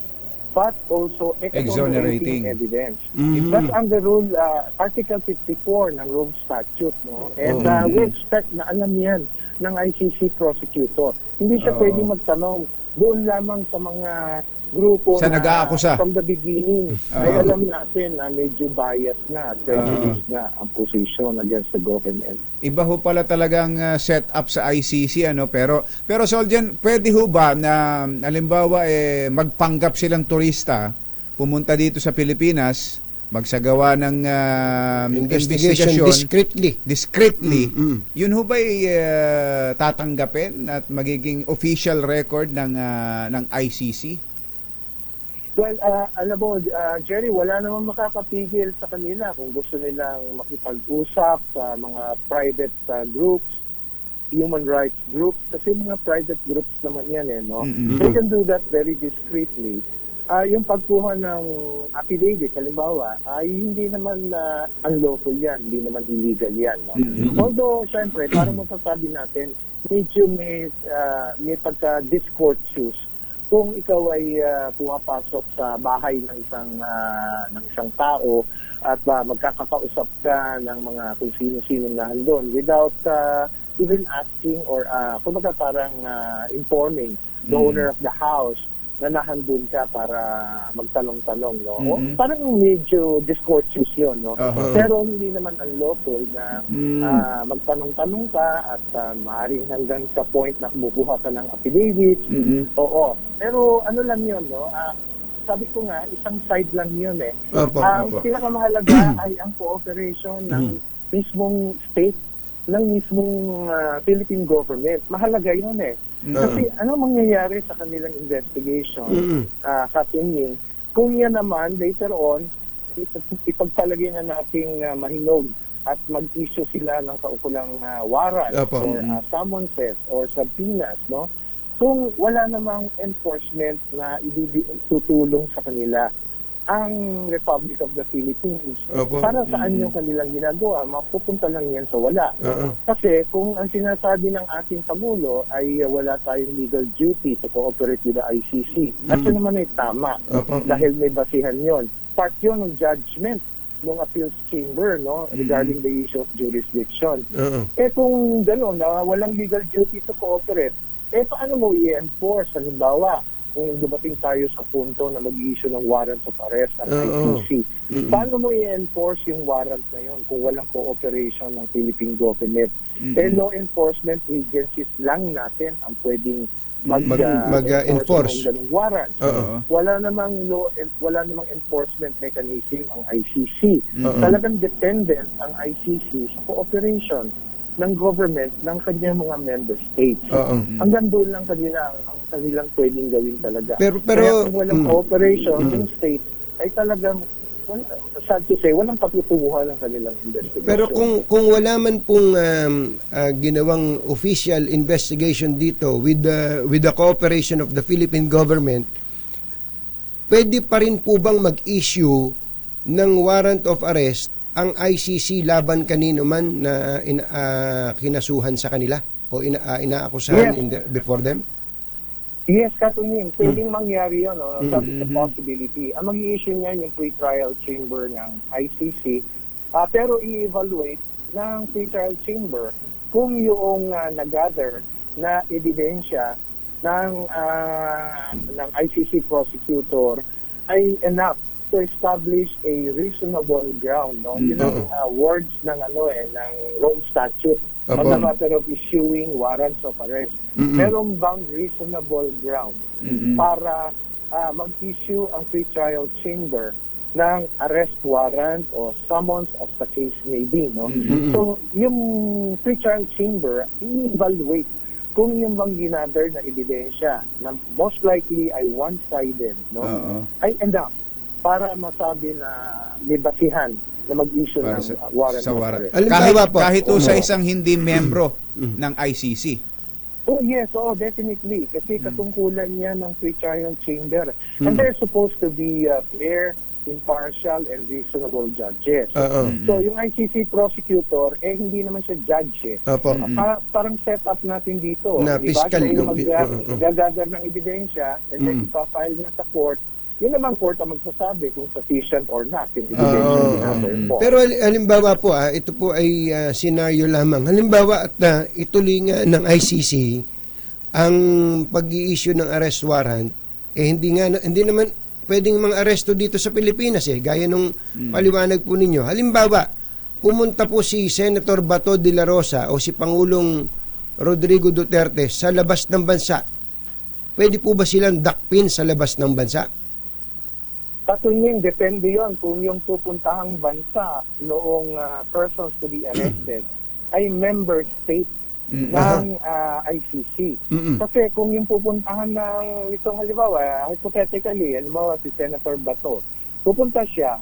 but also exonerating evidence. That's under rule, Article 54 ng Rome Statute. No? And we expect na alam yan ng ICC prosecutor. Hindi siya pwedeng magtanong doon lamang sa mga grupo
Sa
na
nag-aakusa.
from the beginning ay alam natin na medyo biased na, prejudiced na ang position against the government.
Iba ho pala talagang set up sa ICC, ano, pero Soljan, pwede ho ba na halimbawa magpanggap silang turista, pumunta dito sa Pilipinas, magsagawa ng
Investigation
discreetly. Yun ho ba tatanggapin at magiging official record ng ICC?
Well, alam mo, Jerry, wala namang makakapigil sa kanila kung gusto nilang makipag-usap sa mga private groups, human rights groups, kasi mga private groups naman yan, no? They can do that very discreetly. Yung pagkuha ng affidavit, halimbawa, ay hindi naman unlawful yan, hindi naman illegal yan, no? Although, syempre, parang masasabi natin, medyo may pagka-discourteous kung ikaw ay pumapasok sa bahay ng isang tao at magkakapausap ka ng mga kung sino-sino na doon without even asking or kumbaga parang informing the owner of the house na nahandun ka para magtanong-tanong, no? O, parang medyo discourteous yun, no? Pero hindi naman unlawful na magtanong-tanong ka at maaaring hanggang sa point na kumukuha ka ng affidavit. Oo. Pero ano lang yun, no? Sabi ko nga, isang side lang yun eh. Ang pinakamahalaga ay ang cooperation ng mismong state, ng mismong Philippine government. Mahalaga yun eh. Kasi ano mangyayari sa kanilang investigation, Katingin, kung yan naman later on, ipagpalagay na nating mahinog at mag-issue sila ng kaukulang warrant or summonses or subpoenas, no? Kung wala namang enforcement na tutulong sa kanila ang Republic of the Philippines, para saan yung kanilang ginagawa, mapupunta lang yan sa wala. Kasi kung ang sinasabi ng ating Pangulo ay wala tayong legal duty to cooperate with the ICC, at yun naman ay tama dahil may basihan yon. Part yun ng judgment ng appeals chamber, no, regarding the issue of jurisdiction. Kung gano'n, na walang legal duty to cooperate, paano mo i-enforce? Halimbawa, kung dumating tayo sa punto na mag-i-issue ng warrant of arrest at ICC, paano mo i-enforce yung warrant na yun kung walang cooperation ng Philippine government? Law enforcement agencies lang natin ang pwedeng mag-enforce ng ganung warrant. Wala namang enforcement mechanism ang ICC. Talagang dependent ang ICC sa cooperation ng government ng kanyang mga member states. Hanggang doon lang ang kanilang pwedeng gawin talaga.
Pero
kaya kung walang cooperation ng state, ay talagang sad to say, walang patutunguhan ng kanilang investigation.
Pero kung wala man pong ginawang official investigation dito with the cooperation of the Philippine government, pwede pa rin po bang mag-issue ng warrant of arrest ang ICC laban kanino man na kinasuhan sa kanila o inaakusahan before them?
Yes, Katunying, pwedeng mangyari yun, no? That's a possibility. Ang mag-i-issue niyan yung pre-trial chamber ng ICC, pero i-evaluate ng pre-trial chamber kung yung nag-gather na ebidensya ng ICC prosecutor ay enough to establish a reasonable ground, no? Yun ang words ng ng Rome Statute on the matter of issuing warrants of arrest. Merong bang reasonable ground para mag-issue ang pre-trial chamber ng arrest warrant o summons as the case may be, no? So, yung pre-trial chamber, i-evaluate
kung yung bang ginather na ebidensya na most likely ay one-sided, no, ay enough para masabi na may basihan na mag-issue
Para
ng warrant
sa
of
warrant.
arrest.
Halimbawa po,
Kahit po sa isang hindi membro ng ICC.
Oh yes, definitely. Kasi katungkulan niya ng pre-trial chamber. And they're supposed to be fair, impartial, and reasonable judges. So yung ICC prosecutor, hindi naman siya judge.
Opo.
Parang set up natin dito.
Na
diba?
fiscal
Siya yung
yung-
mag-gather ng ebidensya and then ipafile na sa court. Yun naman court ang magsasabi kung sufficient or not yung ebidensya ginather po.
Pero halimbawa po, ito po ay senaryo lamang. Halimbawa at ituloy nga ng ICC ang pag-i-issue ng arrest warrant, hindi naman pwedeng mga aresto dito sa Pilipinas gaya nung paliwanag po ninyo. Halimbawa, pumunta po si Senator Bato de la Rosa o si Pangulong Rodrigo Duterte sa labas ng bansa. Pwede po ba silang dakpin sa labas ng bansa?
Katunying, depende yon kung yung pupuntahang bansa noong persons to be arrested ay member state ng ICC. Kasi kung yung pupuntahan ng itong halimbawa, hypothetically, halimbawa si Senator Bato, pupunta siya,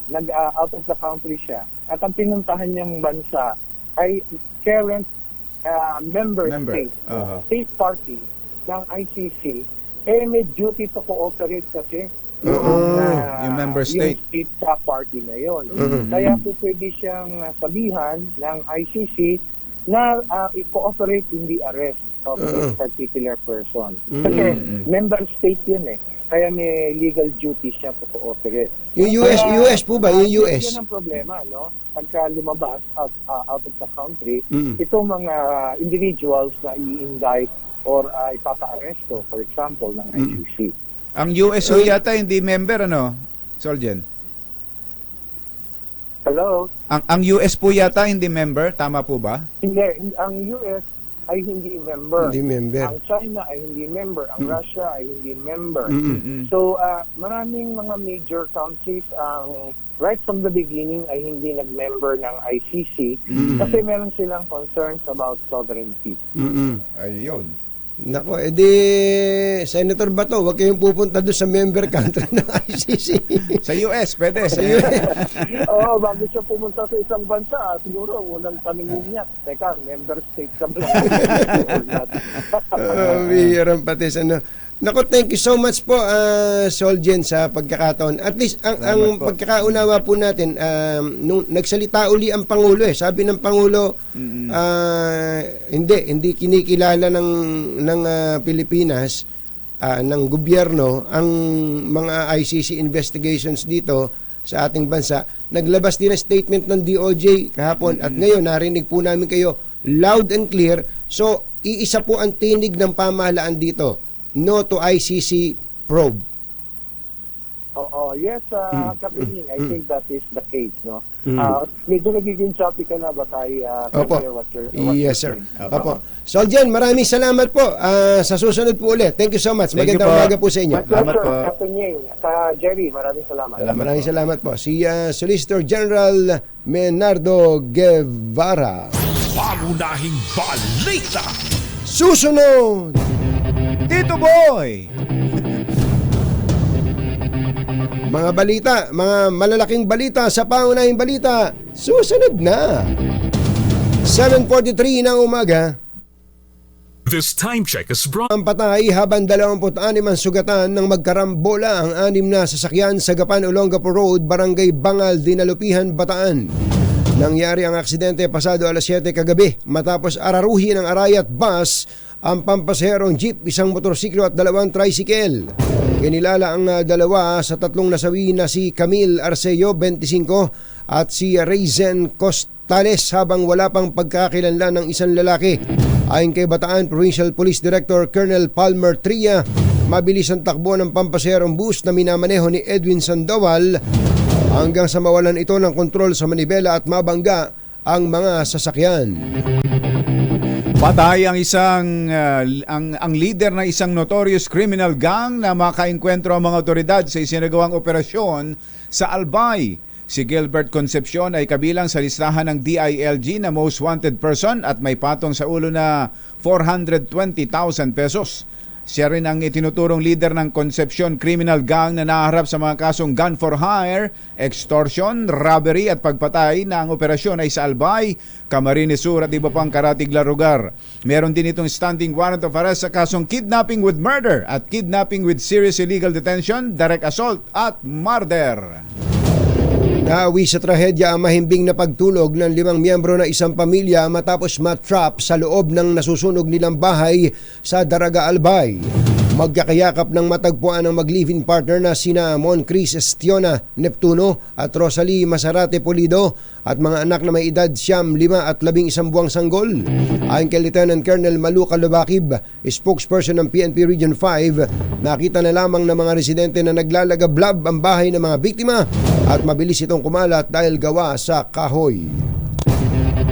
out of the country siya, at ang pinuntahan niyang bansa ay current member state, state party ng ICC, may duty to cooperate kasi
yung member state.
Yung state party na yon. Kaya po pwede siyang sabihan ng ICC na i-cooperate in the arrest of a particular person. Kasi member state yun Kaya may legal duty siya to cooperate.
Yung US po ba? Yung US?
Yan ang problema, no? Pagka lumabas out of the country, itong mga individuals na i-indict or ipapa-aresto, for example, ng ICC.
Ang US yata hindi member, Soljen?
Hello?
Ang US po yata hindi member, tama po ba?
Hindi, ang US ay hindi member.
Hindi member.
Ang China ay hindi member. Ang Russia ay hindi member. So, maraming mga major countries ang right from the beginning ay hindi nag-member ng ICC kasi meron silang concerns about sovereignty.
Ayun.
Nako, Senator Bato, wag kayong pupunta doon sa member country ng ICC.
Sa US, pwede.
Sa US.
Oo, bago siya pumunta sa isang bansa, siguro unang tanongin niya, teka, member state ka ba?
Bihirang patis. Nako, thank you so much po, Soljen, sa pagkakataon. At least, ang pagkakaunawa po natin, nung nagsalita uli ang Pangulo sabi ng Pangulo, hindi kinikilala ng Pilipinas, ng gobyerno, ang mga ICC investigations dito sa ating bansa. Naglabas din ng statement ng DOJ kahapon at ngayon narinig po namin kayo loud and clear. So, iisa po ang tinig ng pamahalaan dito. No to ICC probe.
Yes, Kapining, I think that is the case, no? Medyo nagiging choppy ka na, but I hear what you're
Yes, sir.
saying.
Opo. Soljen, maraming salamat po. Sa susunod po ulit. Thank you so much. Magandang umaga po sa inyo.
My pleasure, Kapining. Jerry, maraming salamat.
Maraming salamat po. Si Solicitor General Menardo Guevara.
Pangunahing balita.
Susunod!
Tito Boy!
Mga balita, mga malalaking balita sa pangunahing balita, susunod na. 7:43 ng umaga.
This time check is brought.
Ang patay habang 26 ang sugatan ng magkarambola ang 6 na sasakyan sa Gapan Olongapo Road, Barangay Bangal, Dinalupihan, Bataan. Nangyari ang aksidente pasado alas 7 kagabi matapos araruhin ng Arayat bus ang pampasaherong jeep, isang motorsiklo at 2 tricycle. Kinilala ang dalawa sa 3 nasawi na si Camille Arceo, 25, at si Raizen Costales habang wala pang pagkakakilanlan ng isang lalaki. Ayon kay Bataan Provincial Police Director Colonel Palmer Tria, mabilis ang takbo ng pampasaherong bus na minamaneho ni Edwin Sandoval hanggang sa mawalan ito ng kontrol sa manibela at mabangga ang mga sasakyan.
Patay ang ang leader ng isang notorious criminal gang na makaengkwentro ang mga otoridad sa isinagawang operasyon sa Albay. Si Gilbert Concepcion ay kabilang sa listahan ng DILG na most wanted person at may patong sa ulo na 420,000 pesos. Siya rin ang itinuturong leader ng Concepcion Criminal Gang na naharap sa mga kasong gun for hire, extortion, robbery at pagpatay na ang operasyon ay sa Albay, Camarines Sur at iba pang karatigla lugar. Meron din itong standing warrant of arrest sa kasong kidnapping with murder at kidnapping with serious illegal detention, direct assault at murder.
Naawi sa trahedya ang mahimbing na pagtulog ng 5 miyembro na isang pamilya matapos matrap sa loob ng nasusunog nilang bahay sa Daraga, Albay. Magkakayakap ng matagpuan ang mag-live-in partner na sina Mon Cris Estiona Neptuno at Rosalie Masarate Polido at mga anak na may edad 5 at 11 buwang sanggol. Ayon kay Lieutenant Colonel Malu Calubakib, spokesperson ng PNP Region 5, nakita na lamang ng mga residente na naglalagablab ang bahay ng mga biktima at mabilis itong kumalat dahil gawa sa kahoy.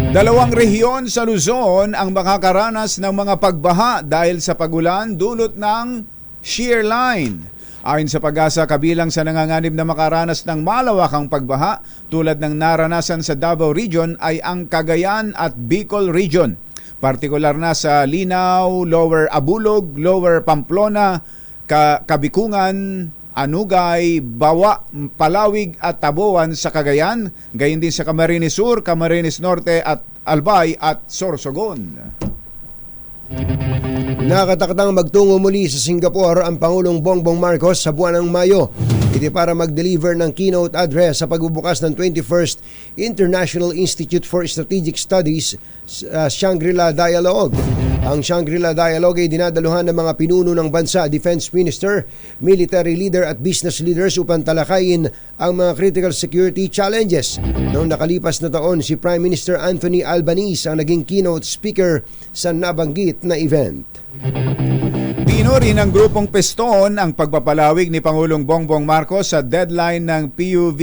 2 rehiyon sa Luzon ang makakaranas ng mga pagbaha dahil sa pagulan dulot ng shear line. Ayon sa Pag-asa, kabilang sa nanganganib na makaranas ng malawakang pagbaha tulad ng naranasan sa Davao Region ay ang Cagayan at Bicol Region. Partikular na sa Linao, Lower Abulog, Lower Pamplona, Kabikungan, Anugay, Bawa, Palawig at Tabuan sa Cagayan, gayon din sa Camarines Sur, Camarines Norte at Albay at Sorsogon.
Nakatakdang magtungo muli sa Singapore ang Pangulong Bongbong Marcos sa buwan ng Mayo. Ito para mag-deliver ng keynote address sa pagbubukas ng 21st International Institute for Strategic Studies Shangri-La Dialogue. Ang Shangri-La Dialogue ay dinadaluhan ng mga pinuno ng bansa, defense minister, military leader at business leaders upang talakayin ang mga critical security challenges. Noong nakalipas na taon, si Prime Minister Anthony Albanese ang naging keynote speaker sa nabanggit na event.
Pinuri ng grupong Piston ang pagpapalawig ni Pangulong Bongbong Marcos sa deadline ng PUV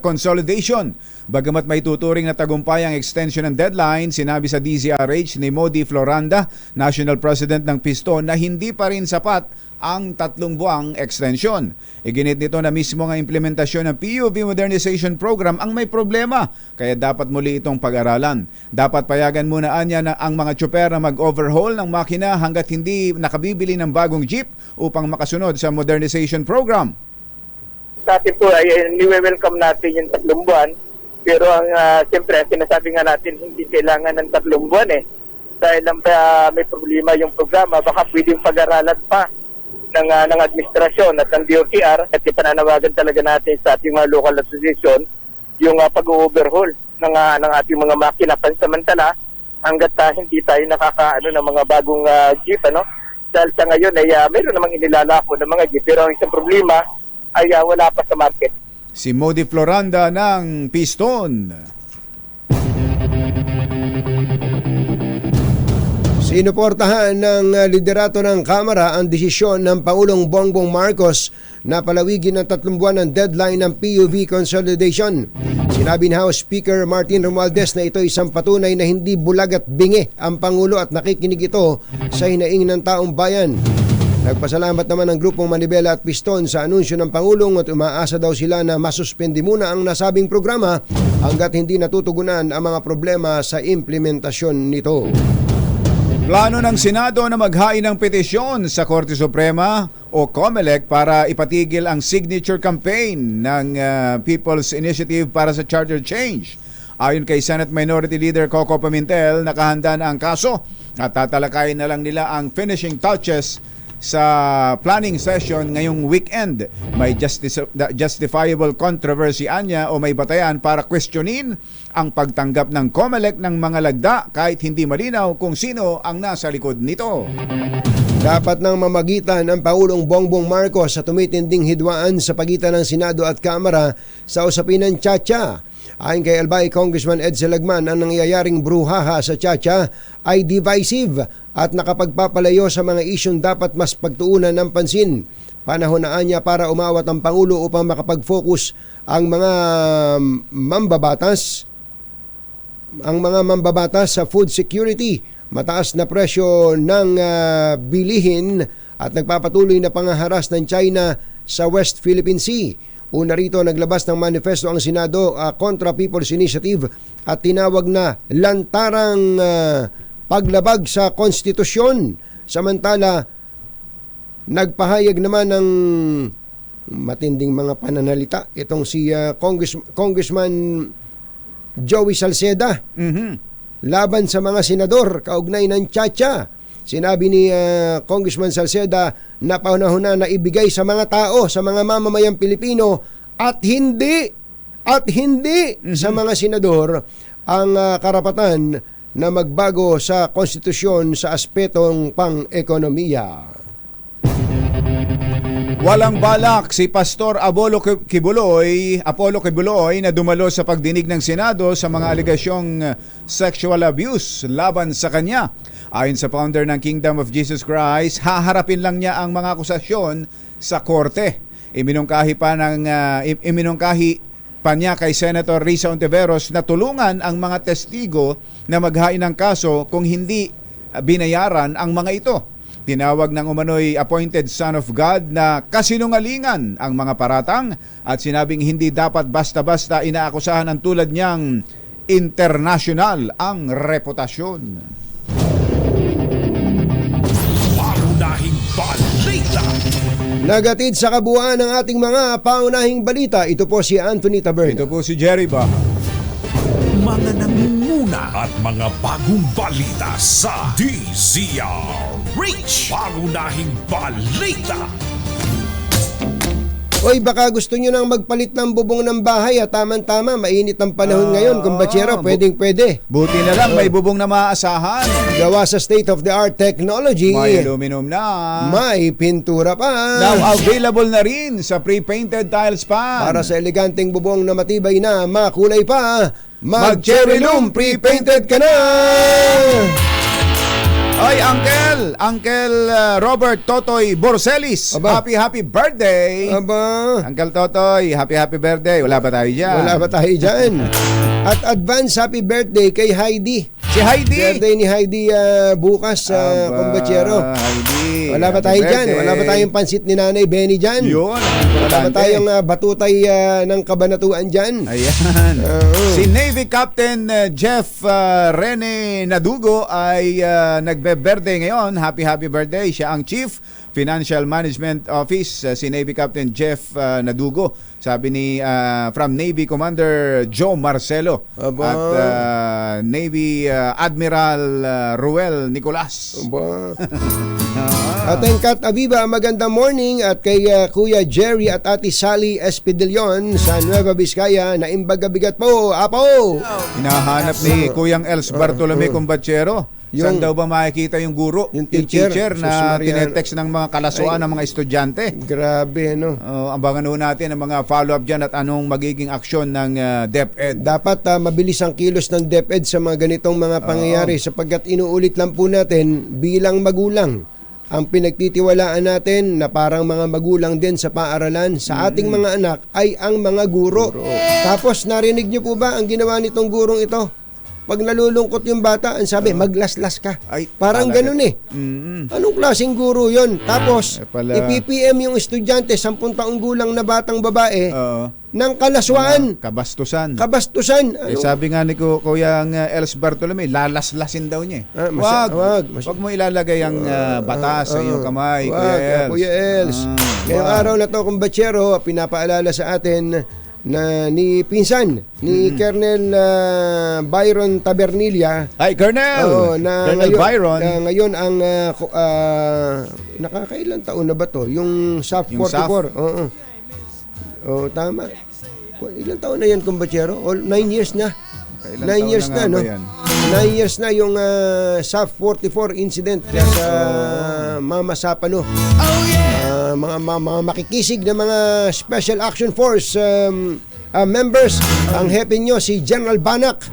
consolidation. Bagamat may tuturing na tagumpay ang extension ng deadline, sinabi sa DZRH ni Modi Floranda, National President ng Piston, na hindi pa rin sapat ang 3 buwang extension. Iginit nito na mismo ang implementasyon ng PUV Modernization Program ang may problema, kaya dapat muli itong pag-aralan. Dapat payagan muna anya na ang mga tsoper na mag-overhaul ng makina hanggat hindi nakabibili ng bagong jeep upang makasunod sa modernization program.
Sa atin po ay ni-welcome natin yung 3 buwan. Pero ang siyempre, sinasabi nga natin, hindi kailangan ng 3 buwan Dahil may problema yung programa, baka pwedeng pag-aralan pa ng administrasyon at ng DOTR at ipananawagan talaga natin sa ating mga local association yung pag-overhaul ng ating mga makina pansamantala hanggat hindi tayo nakakaano ng mga bagong jeep. Dahil sa ngayon ay mayroon namang inilalako ng mga jeep pero ang isang problema ay wala pa sa market.
Si Modi Floranda ng Piston.
Sinuportahan ng liderato ng Kamara ang desisyon ng Pangulong Bongbong Marcos na palawigin ng 3 buwan ng deadline ng PUV consolidation. Sinabi ni House Speaker Martin Romualdez na ito isang patunay na hindi bulag at bingi ang Pangulo at nakikinig ito sa hinaing ng taong bayan. Nagpasalamat naman ang grupong Manibela at Piston sa anunsyo ng Pangulong at umaasa daw sila na masuspende muna ang nasabing programa hanggat hindi natutugunan ang mga problema sa implementasyon nito.
Plano ng Senado na maghain ng petisyon sa Korte Suprema o COMELEC para ipatigil ang signature campaign ng People's Initiative para sa Charter Change. Ayon kay Senate Minority Leader Coco Pimentel, nakahanda na ang kaso at tatalakayin na lang nila ang finishing touches sa planning session ngayong weekend. May justifiable controversy anya o may batayan para questionin ang pagtanggap ng COMELEC ng mga lagda kahit hindi malinaw kung sino ang nasa likod nito.
Dapat nang mamagitan ang Pangulong Bongbong Marcos sa tumitinding hidwaan sa pagitan ng Senado at Kamara sa usapin ng Chacha. Ayon kay Albay Congressman Ed Selagman, ang nangyayaring bruhaha sa Chacha ay divisive at nakapagpapalayo sa mga isyong dapat mas pagtuunan ng pansin. Panahon na anya para umawat ang Pangulo upang makapag-focus ang mga mambabatas sa food security, mataas na presyo ng bilihin at nagpapatuloy na pangaharas ng China sa West Philippine Sea. Una rito, naglabas ng manifesto ang Senado kontra People's Initiative at tinawag na lantarang paglabag sa konstitusyon. Samantala, nagpahayag naman ng matinding mga pananalita itong si Congressman Joey Salceda laban sa mga senador kaugnay ng Chacha. Sinabi ni Congressman Salceda na panahon na ibigay sa mga tao, sa mga mamamayang Pilipino at hindi sa mga senador ang karapatan na magbago sa konstitusyon sa aspetong pang-ekonomiya.
Walang balak si Pastor Apollo Kibuloy na dumalo sa pagdinig ng Senado sa mga alegasyong sexual abuse laban sa kanya. Ayon sa founder ng Kingdom of Jesus Christ, haharapin lang niya ang mga akusasyon sa korte. Iminungkahi pa niya kay Senator Risa Ontiveros na tulungan ang mga testigo na maghain ng kaso kung hindi binayaran ang mga ito. Tinawag ng umano'y appointed son of God na kasinungalingan ang mga paratang at sinabing hindi dapat basta-basta inaakusahan ng tulad niyang international ang reputasyon.
Pangunahing balita.
Nagatid sa kabuuan ng ating mga pangunahing balita. Ito po si Anthony Taberna.
Ito po si Jerry Ba.
Mga nangunguna at mga bagong balita sa DZRH. Pangunahing balita.
Oy, baka gusto nyo nang magpalit ng bubong ng bahay at tamang-tama, mainit ang panahon ngayon. Kumbachero, pwedeng-pwede.
Buti na lang may bubong na maaasahan.
Gawa sa state-of-the-art technology.
May aluminum na.
May pintura pa.
Now available na rin sa pre-painted tiles pan.
Para sa eleganteng bubong na matibay na, makulay pa, mag-cherry loom, pre-painted ka na!
Ay, Uncle Robert Totoy Borselis.
Aba.
Happy birthday.
Aba.
Uncle Totoy, happy birthday. Wala ba tayo dyan?
Wala ba tayo dyan? At advance happy birthday kay Heidi.
Si Heidi.
Birthday ni Heidi bukas sa Kumbachero.
Heidi.
Wala ba tayo dyan? Wala ba tayong pansit ni Nanay Benny dyan?
Yun.
Wala ba tayong batutay ng kabanatuan dyan?
Ayan. Si Navy Captain Jeff Rene Nadugo ay nagbe-birthday ngayon. Happy birthday. Siya ang Chief Financial Management Office, si Navy Captain Jeff Nadugo. Sabi ni from Navy Commander Joe Marcelo.
Aba.
At Navy Admiral Ruel Nicolas.
Aba. At ang Kat Aviva, magandang morning. At kay Kuya Jerry at Ate Sally Espidillon sa Nueva Vizcaya, na imbaga-bigat po, apo!
Hinahanap ni Kuyang Els Bartolome Combachero. Saan daw ba makikita yung guro?
Yung teacher
na tinetext ng mga kalasuan ng mga estudyante.
Grabe, no?
Abangan ho natin ang mga follow-up dyan at anong magiging aksyon ng DepEd.
Dapat mabilis ang kilos ng DepEd sa mga ganitong mga pangyayari sapagkat inuulit lang po natin bilang magulang. Ang pinagtitiwalaan natin na parang mga magulang din sa paaralan sa ating mga anak ay ang mga guro. Tapos narinig niyo po ba ang ginawa nitong gurong ito? Pag nalulungkot yung bata, ang sabi, maglaslas ka.
Ay,
parang
talaga.
ganun eh. Anong klaseng guro yon? Tapos, ipipm yung estudyante, 10 taong gulang na batang babae, ng kalaswaan.
Kabastusan.
Sabi
nga ni Kuyang Els Bartolome, lalaslasin daw niya. Wag mo ilalagay ang batas sa iyong kamay,
Kuya Els. Ngayong araw na to, Kumbachero, pinapaalala sa atin na ni pinsan ni Colonel Byron Tabernilla.
Ay, Colonel! Colonel Byron.
Ngayon ang nakakailan taon na ba to? Yung SAF 44. Tama. Ilang taon na yan, Kumbachero? 9 years na. 9 years na, no? 9 years na yung SAF 44 incident sa Mama Sapano. Mga makikisig na mga Special Action Force members. Ang happy nyo si General Banak.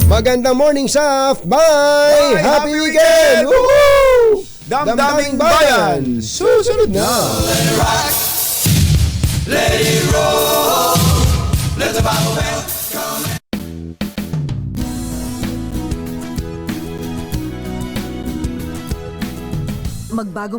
Magandang morning, SAF. Bye! Happy weekend! Woohoo!
Damdaming Bayan! Susunod na!
Let it rock, let it roll, let the Bible bell come.
Magbago